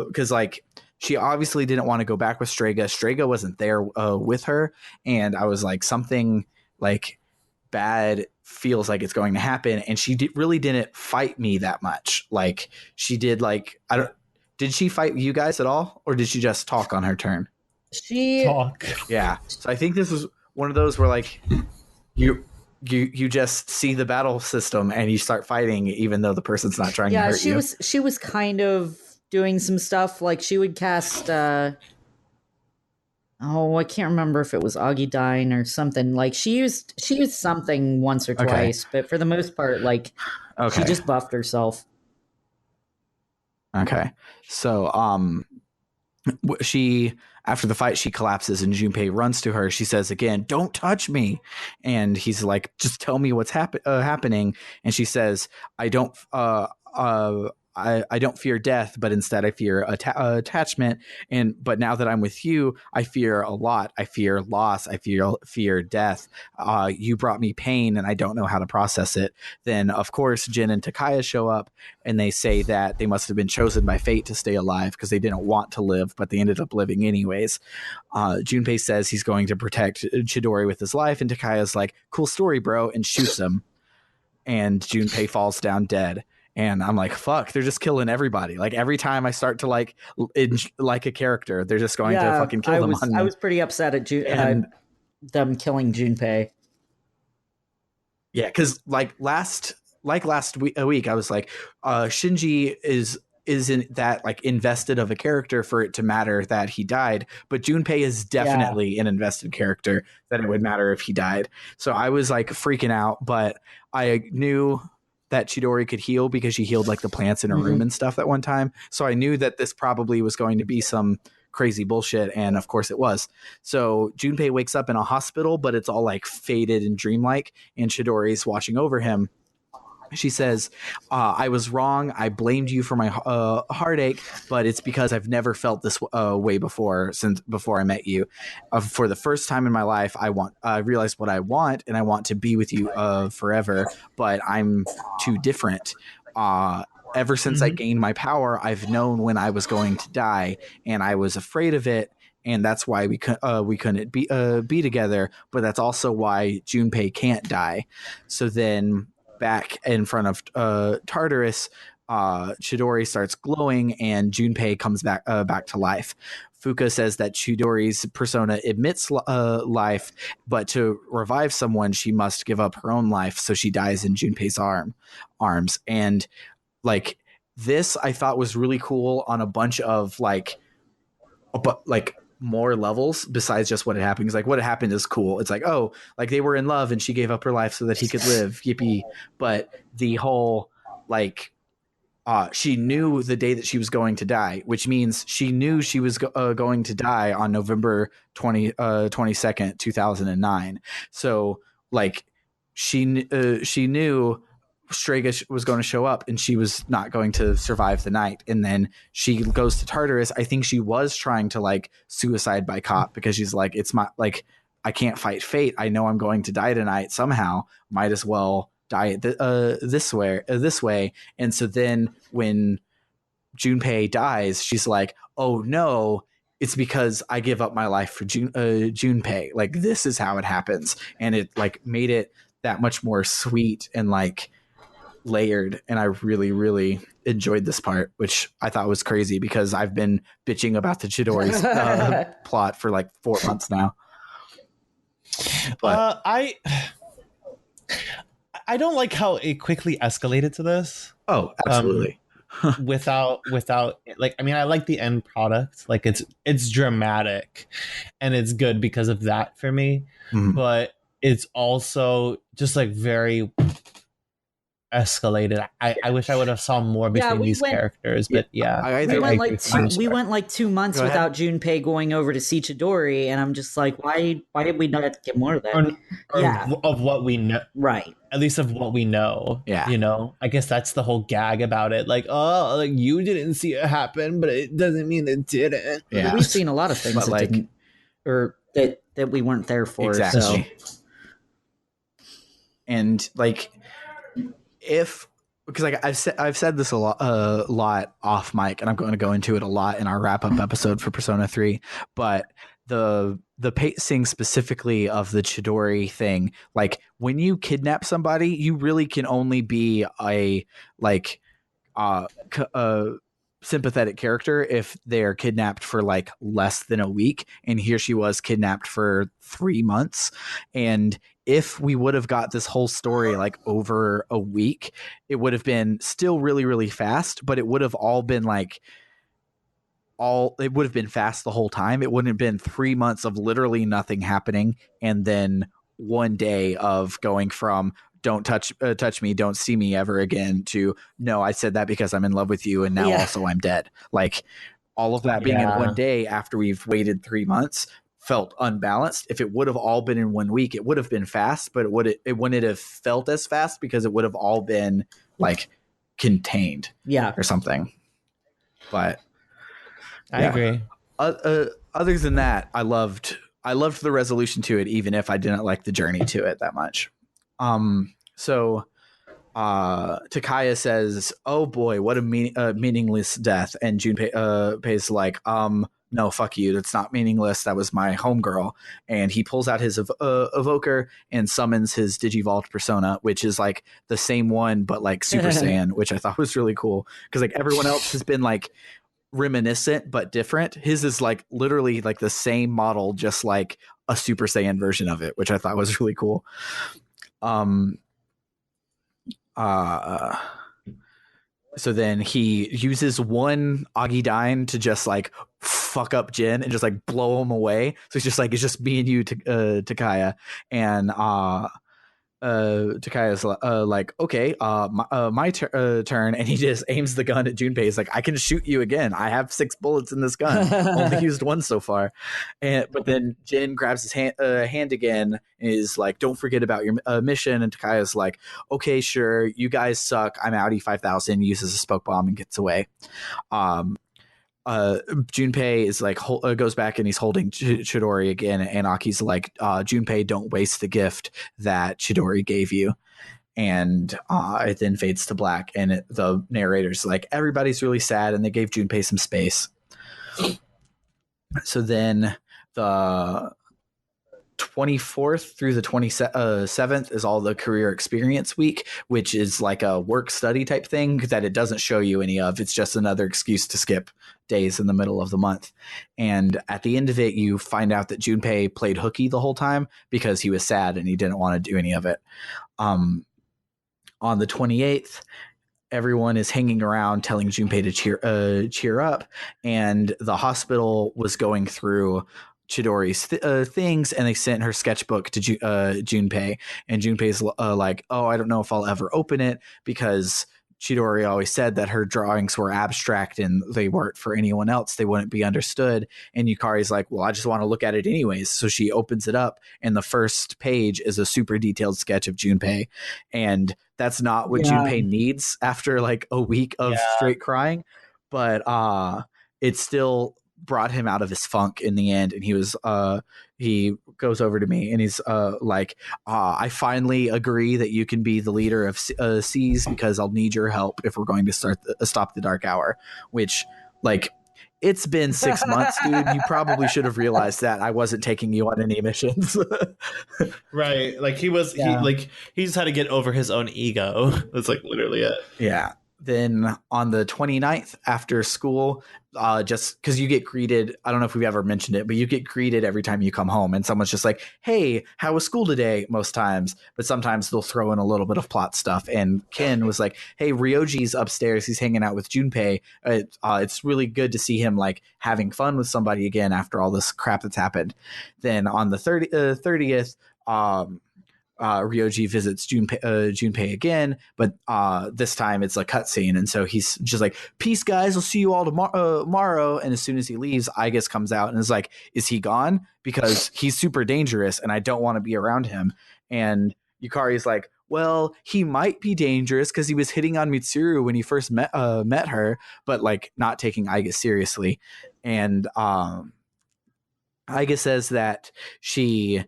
because like she obviously didn't want to go back with Strega. Strega wasn't there with her. And I was like, something like bad feels like it's going to happen. And she really didn't fight me that much. Like she did did she fight you guys at all? Or did she just talk on her turn? She talk. Yeah. So I think this was one of those where like you just see the battle system and you start fighting even though the person's not trying to hurt you. She was kind of doing some stuff, like she would cast I can't remember if it was Augudine or something. Like she used something once or twice, but for the most part, like she just buffed herself. Okay. So she, after the fight, she collapses and Junpei runs to her. She says again, don't touch me. And he's like, just tell me what's happening. And she says, I don't fear death, but instead I fear attachment. But now that I'm with you, I fear a lot. I fear loss. I fear death. You brought me pain and I don't know how to process it. Then of course, Jin and Takaya show up and they say that they must have been chosen by fate to stay alive because they didn't want to live, but they ended up living anyways. Junpei says he's going to protect Chidori with his life. And Takaya's like, cool story, bro. And shoots him. And Junpei falls down dead. And I'm like, fuck, they're just killing everybody. Like every time I start to like a character, they're just going to fucking kill them. I was pretty upset at them killing Junpei. Yeah, because last week, I was like, Shinji isn't that like invested of a character for it to matter that he died, but Junpei is definitely an invested character that it would matter if he died. So I was like freaking out, but I knew that Chidori could heal because she healed like the plants in her room and stuff at one time. So I knew that this probably was going to be some crazy bullshit. And of course it was. So Junpei wakes up in a hospital, but it's all like faded and dreamlike. And Chidori's watching over him. She says, I was wrong. I blamed you for my heartache, but it's because I've never felt this way before, since before I met you. For the first time in my life, I realized what I want, and I want to be with you forever, but I'm too different. Ever since I gained my power, I've known when I was going to die, and I was afraid of it. And that's why we couldn't be together. But that's also why Junpei can't die. So then, back in front of Tartarus, Chidori starts glowing and Junpei comes back to life. Fuka says that Chidori's persona emits life, but to revive someone, she must give up her own life, so she dies in Junpei's arms. And like this, I thought was really cool on a bunch of like more levels besides just what had happened. Because like what had happened is cool. It's like, oh, like they were in love and she gave up her life so that he could live. Yippee! But the whole like. She knew the day that she was going to die, which means she knew she was going to die on November 22nd, 2009. So like she knew Strega was going to show up and she was not going to survive the night. And then she goes to Tartarus. I think she was trying to like suicide by cop because she's like, it's my like, I can't fight fate. I know I'm going to die tonight somehow. Might as well die this way. And so then when Junpei dies, she's like, oh no, it's because I give up my life for Junpei. Like this is how it happens. And it like made it that much more sweet and like layered. And I really, really enjoyed this part, which I thought was crazy because I've been bitching about the Chidori's plot for like 4 months now. But I don't like how it quickly escalated to this. Oh, absolutely. without like, I mean, I like the end product. Like it's dramatic and it's good because of that for me. Mm-hmm. But it's also just like very escalated. I wish I would have saw more between these characters, but we went like 2 months without Junpei going over to see Chidori, and I'm just like, why did we not get more of that? Of what we know, right? At least of what we know. Yeah, you know, I guess that's the whole gag about it. Like, oh, like you didn't see it happen, but it doesn't mean it didn't. Yeah, we've seen a lot of things that didn't, or that we weren't there for. Exactly. So. And like. Because like I've said this a lot off mic, and I'm going to go into it a lot in our wrap up episode for Persona 3, but the pacing specifically of the Chidori thing, like when you kidnap somebody, you really can only be a like sympathetic character if they're kidnapped for like less than a week, and here she was kidnapped for 3 months. And if we would have got this whole story like over a week, it would have been still really, really fast, but it would have all been like it would have been fast the whole time. It wouldn't have been 3 months of literally nothing happening and then 1 day of going from don't touch me, don't see me ever again to no, I said that because I'm in love with you and now also I'm dead. Like all of that being in 1 day after we've waited 3 months felt unbalanced. If it would have all been in 1 week, it would have been fast, but it wouldn't have felt as fast because it would have all been like contained or something. But I agree. Other than that, I loved the resolution to it, even if I didn't like the journey to it that much. So Takaya says, "Oh boy, what a meaningless death," and Junpei's like, "No, fuck you. That's not meaningless. That was my homegirl." And he pulls out his evoker and summons his Digivolved persona, which is like the same one but like Super Saiyan, which I thought was really cool because like everyone else has been like reminiscent but different. His is like literally like the same model, just like a Super Saiyan version of it, which I thought was really cool. So then he uses one Agidine to just like fuck up Jin and just like blow him away. So it's just like, it's just me and you, Takaya. And Takaya's like, okay, my turn. And he just aims the gun at Junpei. He's like, I can shoot you again. I have 6 bullets in this gun. Only used 1 so far. But then Jin grabs his hand again and is like, don't forget about your mission. And Takaya's like, okay, sure. You guys suck. I'm outie 5000, uses a smoke bomb and gets away. Junpei is like goes back and he's holding Chidori again, and Aki's like, Junpei, don't waste the gift that Chidori gave you. And it then fades to black, and the narrator's like, everybody's really sad and they gave Junpei some space. So then the 24th through the 27th is all the career experience week, which is like a work study type thing that it doesn't show you any of. It's just another excuse to skip days in the middle of the month. And at the end of it, you find out that Junpei played hooky the whole time because he was sad and he didn't want to do any of it. On the 28th, everyone is hanging around telling Junpei to cheer up, and the hospital was going through Chidori's things, and they sent her sketchbook to Junpei, and Junpei's like, oh, I don't know if I'll ever open it, because Chidori always said that her drawings were abstract and they weren't for anyone else. They wouldn't be understood. And Yukari's like, well, I just want to look at it anyways. So she opens it up, and the first page is a super detailed sketch of Junpei. And that's not what Junpei needs after like a week of straight crying. But it still brought him out of his funk in the end. And he goes over to me and he's like, I finally agree that you can be the leader of C's, because I'll need your help if we're going to stop the Dark Hour. Which, like, it's been 6 months, dude. You probably should have realized that I wasn't taking you on any missions. Right. Like he just had to get over his own ego. That's like literally it. Yeah. Then on the 29th after school, just because you get greeted, I don't know if we've ever mentioned it, but you get greeted every time you come home, and someone's just like, hey, how was school today? Most times, but sometimes they'll throw in a little bit of plot stuff. And Ken was like, hey, Ryoji's upstairs. He's hanging out with Junpei. It's really good to see him like having fun with somebody again after all this crap that's happened. Then on the 30th, Ryoji visits Junpei again, but this time it's a cutscene, and so he's just like, peace guys, I'll see you all tomorrow. And as soon as he leaves, Igus comes out and is like, is he gone? Because he's super dangerous and I don't want to be around him. And Yukari's like, well, he might be dangerous because he was hitting on Mitsuru when he first met her, but like not taking Igus seriously. And Igus says that she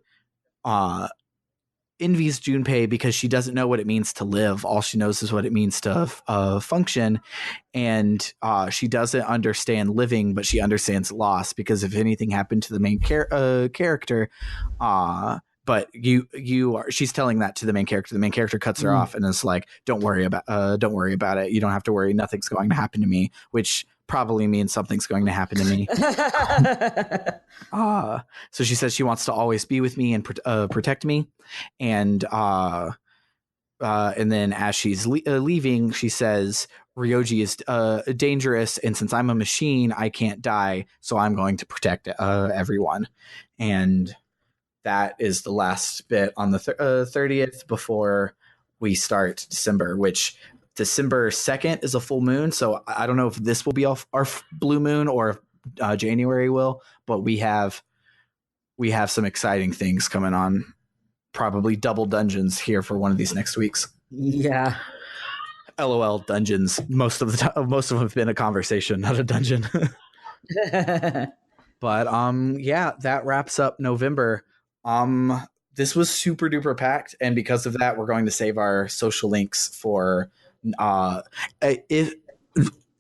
envies Junpei because she doesn't know what it means to live. All she knows is what it means to function. And she doesn't understand living, but she understands loss, because if anything happened to the main character, but she's telling that to the main character. The main character cuts her off and is like, don't worry about it. You don't have to worry. Nothing's going to happen to me, which probably means something's going to happen to me. So she says she wants to always be with me and protect me. And then as she's leaving, she says, Ryoji is dangerous, and since I'm a machine, I can't die, so I'm going to protect everyone. And that is the last bit on the 30th before we start December, which December 2nd is a full moon. So I don't know if this will be our blue moon or if January will, but we have some exciting things coming on. Probably double dungeons here for one of these next weeks. Yeah. LOL dungeons. Most of them have been a conversation, not a dungeon. But yeah, that wraps up November. This was super duper packed, and because of that, we're going to save our social links for if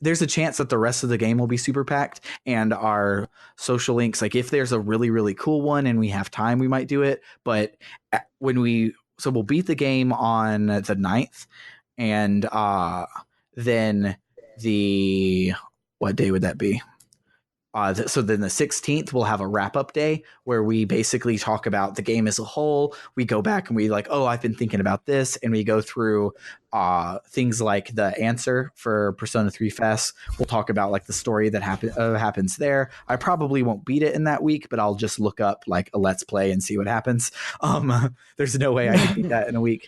there's a chance that the rest of the game will be super packed, and our social links, like if there's a really, really cool one and we have time, we might do it. But we'll beat the game on the 9th, and then what day would that be? So then the 16th, we'll have a wrap-up day where we basically talk about the game as a whole. We go back and we like, oh, I've been thinking about this. And we go through things like the answer for Persona 3 Fest. We'll talk about like the story that happens there. I probably won't beat it in that week, but I'll just look up like a Let's Play and see what happens. There's no way I can beat that in a week.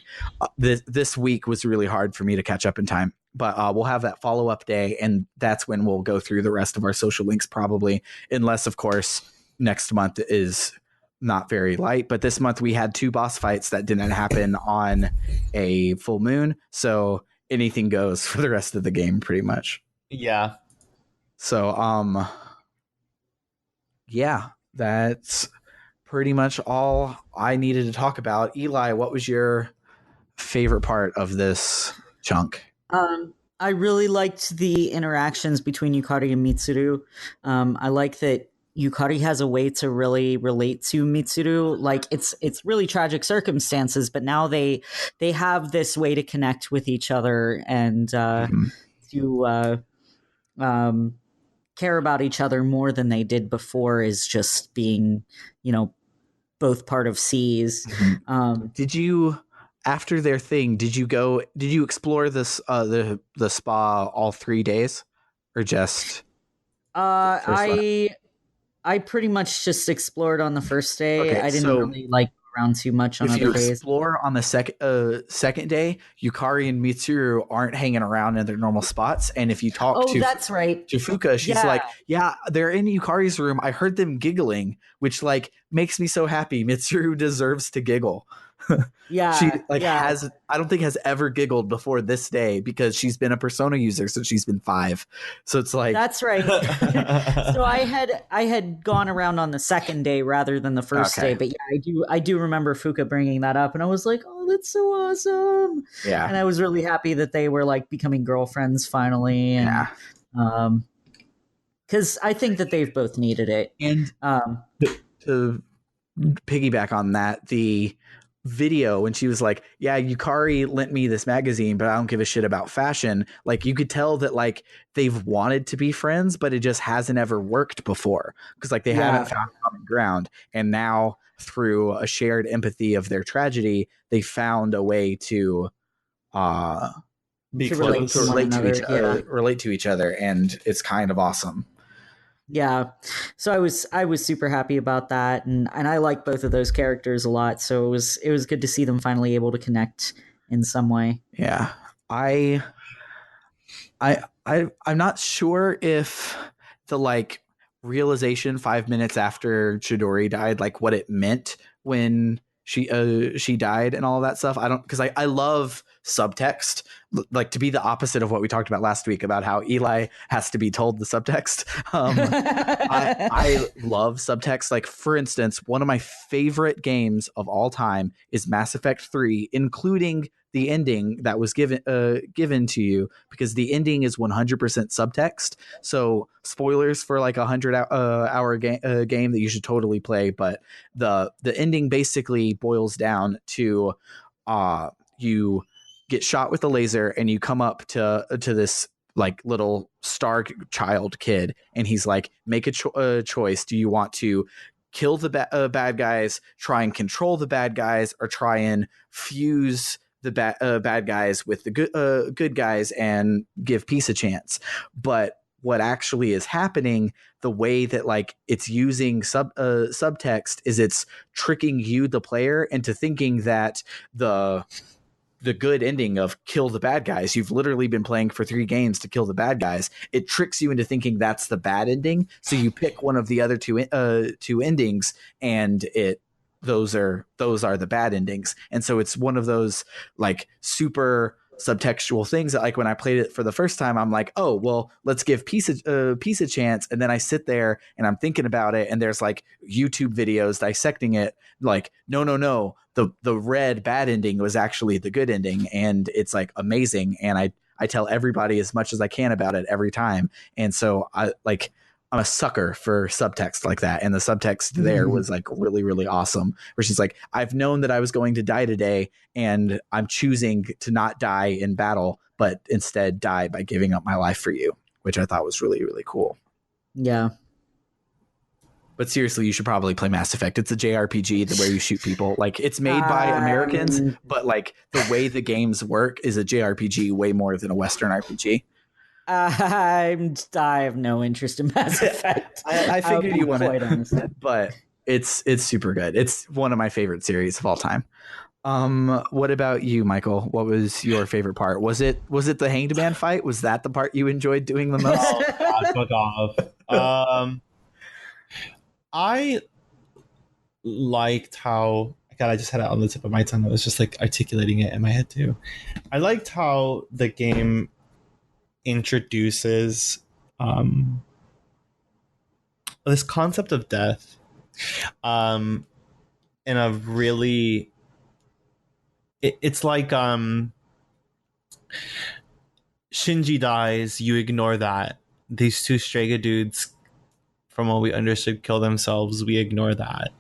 This week was really hard for me to catch up in time. But we'll have that follow-up day, and that's when we'll go through the rest of our social links probably, unless, of course, next month is not very light. But this month we had 2 boss fights that didn't happen on a full moon, so anything goes for the rest of the game pretty much. Yeah. So, yeah, that's pretty much all I needed to talk about. Eli, what was your favorite part of this chunk? I really liked the interactions between Yukari and Mitsuru. I like that Yukari has a way to really relate to Mitsuru. Like it's really tragic circumstances, but now they have this way to connect with each other and to care about each other more than they did before, is just being, both part of C's. Did you, after their thing, did you explore this the spa all 3 days, or just I pretty much just explored on the first day. Okay, I didn't so really like go around too much on if you other days. explore on the second day, Yukari and Mitsuru aren't hanging around in their normal spots, and if you talk to that's right. to Fuka, she's like, yeah, they're in Yukari's room. I heard them giggling, which like makes me so happy. Mitsuru deserves to giggle. Yeah, she has, I don't think has ever giggled before this day, because she's been a Persona user since she's been 5. So it's like, that's right. So I had gone around on the second day rather than the first day, but yeah, I do remember Fuka bringing that up, and I was like, oh, that's so awesome. Yeah, and I was really happy that they were like becoming girlfriends finally, and because I think that they've both needed it. And to piggyback on that, the video when she was like, yeah, Yukari lent me this magazine, but I don't give a shit about fashion, like you could tell that like they've wanted to be friends, but it just hasn't ever worked before, because like they haven't found common ground, and now through a shared empathy of their tragedy, they found a way to relate to each other, and it's kind of awesome. Yeah. So I was super happy about that, and I like both of those characters a lot, so it was good to see them finally able to connect in some way. Yeah. I'm not sure if the like realization 5 minutes after Chidori died, like what it meant when she died and all of that stuff. I don't, because I love subtext, like to be the opposite of what we talked about last week about how Eli has to be told the subtext. I love subtext. Like, for instance, one of my favorite games of all time is Mass Effect 3, including the ending that was given to you, because the ending is 100% subtext. So spoilers for like 100-hour game that you should totally play. But the ending basically boils down to you get shot with a laser and you come up to this like little star child kid, and he's like, make a choice. Do you want to kill the bad guys, try and control the bad guys, or try and fuse the bad guys with the good guys and give peace a chance? But what actually is happening, the way that like it's using subtext, is it's tricking you, the player, into thinking that the good ending of kill the bad guys, you've literally been playing for 3 games to kill the bad guys, it tricks you into thinking that's the bad ending. So you pick one of the other two endings, and those are the bad endings. And so it's one of those like super subtextual things that like when I played it for the first time, I'm like, oh well, let's give peace a chance. And then I sit there and I'm thinking about it, and there's like YouTube videos dissecting it, like no, the red bad ending was actually the good ending, and it's like amazing. And I tell everybody as much as I can about it every time. And so I'm a sucker for subtext like that. And the subtext there was like really, really awesome, where she's like, I've known that I was going to die today, and I'm choosing to not die in battle, but instead die by giving up my life for you, which I thought was really, really cool. Yeah. But seriously, you should probably play Mass Effect. It's a JRPG where you shoot people. Like, it's made by Americans, but like the way the games work is a JRPG way more than a Western RPG. I have no interest in Mass Effect. I figured you wouldn't, but it's super good. It's one of my favorite series of all time. What about you, Michael? What was your favorite part? Was it the Hanged Man fight? Was that the part you enjoyed doing the most? Oh God, fuck off. I liked how, God, I just had it on the tip of my tongue. I was just like articulating it in my head too. I liked how the game introduces this concept of death in a really, it's like Shinji dies, you ignore that. These 2 Strega dudes from what we understood, kill themselves. We ignore that.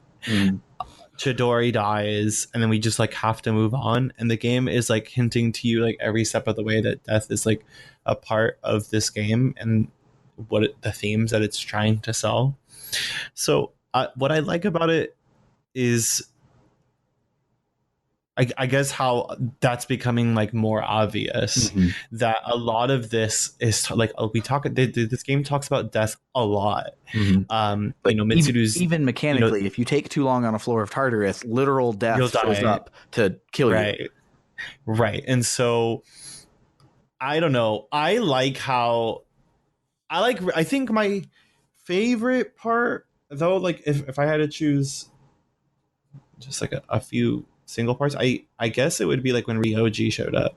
Chidori dies, and then we just like have to move on. And the game is like hinting to you like every step of the way that death is like a part of this game and the themes that it's trying to sell. So what I like about it is I guess how that's becoming like more obvious that a lot of this is like this game talks about death a lot. But Mitsuru's even mechanically, if you take too long on a floor of Tartarus, literal death shows up to kill you. Right. And so I don't know. I think my favorite part though, like if I had to choose just like a few single parts, I guess it would be like when Ryoji showed up.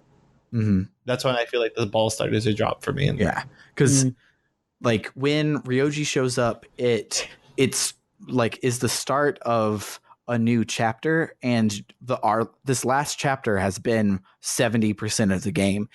That's when I feel like the ball started to drop for me. Because like when Ryoji shows up, it's like is the start of a new chapter, and this last chapter has been 70% of the game,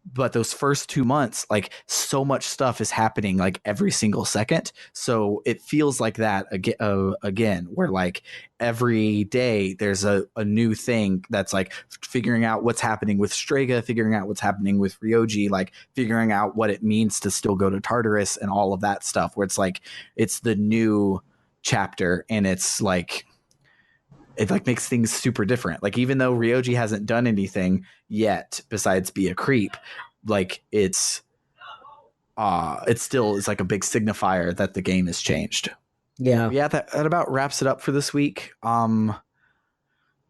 but those first 2 months, like so much stuff is happening like every single second, so it feels like that again where like every day there's a new thing that's like figuring out what's happening with Strega, figuring out what's happening with Ryoji, like figuring out what it means to still go to Tartarus and all of that stuff, where it's like it's the new chapter, and it makes things super different. Like even though Ryoji hasn't done anything yet besides be a creep, like it still is like a big signifier that the game has changed. That about wraps it up for this week.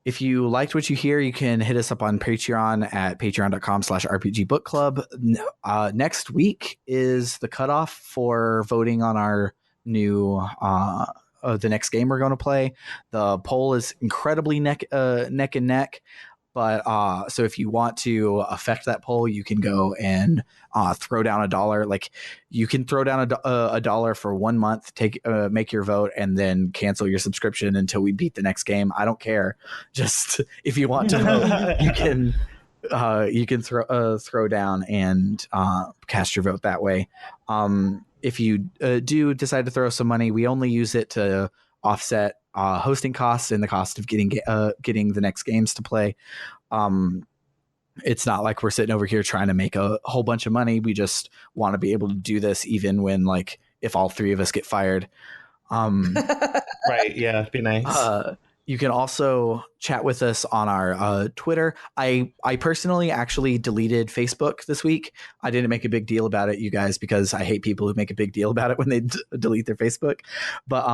If you liked what you hear, you can hit us up on Patreon at patreon.com/rpgbookclub. Next week is the cutoff for voting on our new the next game we're going to play. The poll is incredibly neck and neck, but so if you want to affect that poll, you can go and throw down $1. Like you can throw down $1 for 1 month, make your vote, and then cancel your subscription until we beat the next game. I don't care. Just if you want to vote, you can throw down and cast your vote that way. If you do decide to throw some money, we only use it to offset hosting costs and the cost of getting the next games to play. It's not like we're sitting over here trying to make a whole bunch of money. We just want to be able to do this even when, like, if all three of us get fired. Right. Yeah. It'd be nice. You can also chat with us on our Twitter. I personally actually deleted Facebook this week. I didn't make a big deal about it, you guys, because I hate people who make a big deal about it when they delete their Facebook. But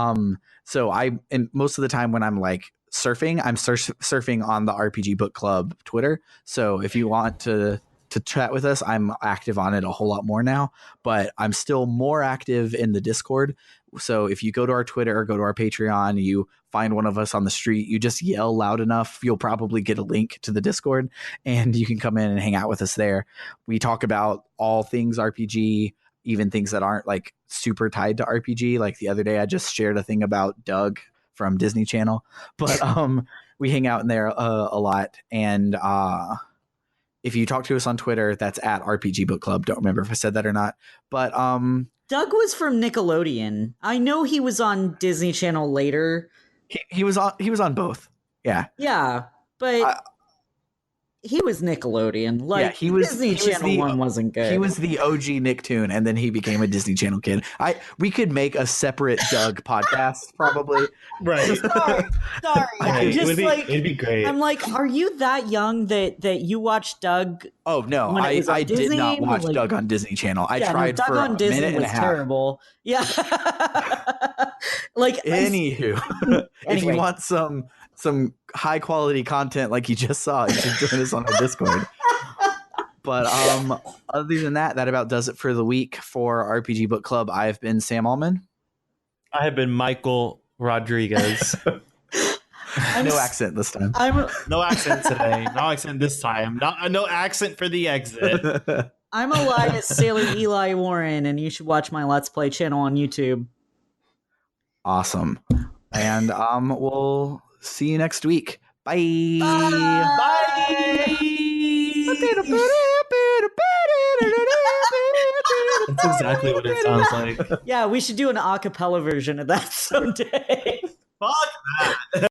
so and most of the time when I'm like surfing, I'm surfing on the RPG Book Club Twitter. So if you want to chat with us, I'm active on it a whole lot more now, but I'm still more active in the Discord. So if you go to our Twitter or go to our Patreon, you find one of us on the street, you just yell loud enough, you'll probably get a link to the Discord, and you can come in and hang out with us there. We talk about all things RPG, even things that aren't like super tied to RPG. Like the other day, I just shared a thing about Doug from Disney Channel, but we hang out in there a lot. And if you talk to us on Twitter, that's at RPG Book Club. Don't remember if I said that or not, but Doug was from Nickelodeon. I know he was on Disney Channel later. He was on both. Yeah, but he was Nickelodeon. Like he was Disney Channel one wasn't good. He was the OG Nicktoon, and then he became a Disney Channel kid. We could make a separate Doug podcast, probably. Right. Sorry. It'd be great. I'm like, are you that young that you watched Doug? Oh no, I did not watch Doug on Disney Channel. I tried Doug for on a Disney minute and a half. Terrible. Yeah. Like anywho, if you want some high quality content like you just saw, you should join us on our Discord. But other than that about does it for the week for RPG Book Club. I've been Sam Allman. I have been Michael Rodriguez. No accent this time. No accent today. No accent this time. No accent for the exit. I'm Elias Sailor Eli Warren, and you should watch my Let's Play channel on YouTube. Awesome. And we'll see you next week. Bye. Bye. Bye. That's exactly what it sounds like. Yeah, we should do an a cappella version of that someday. Fuck that.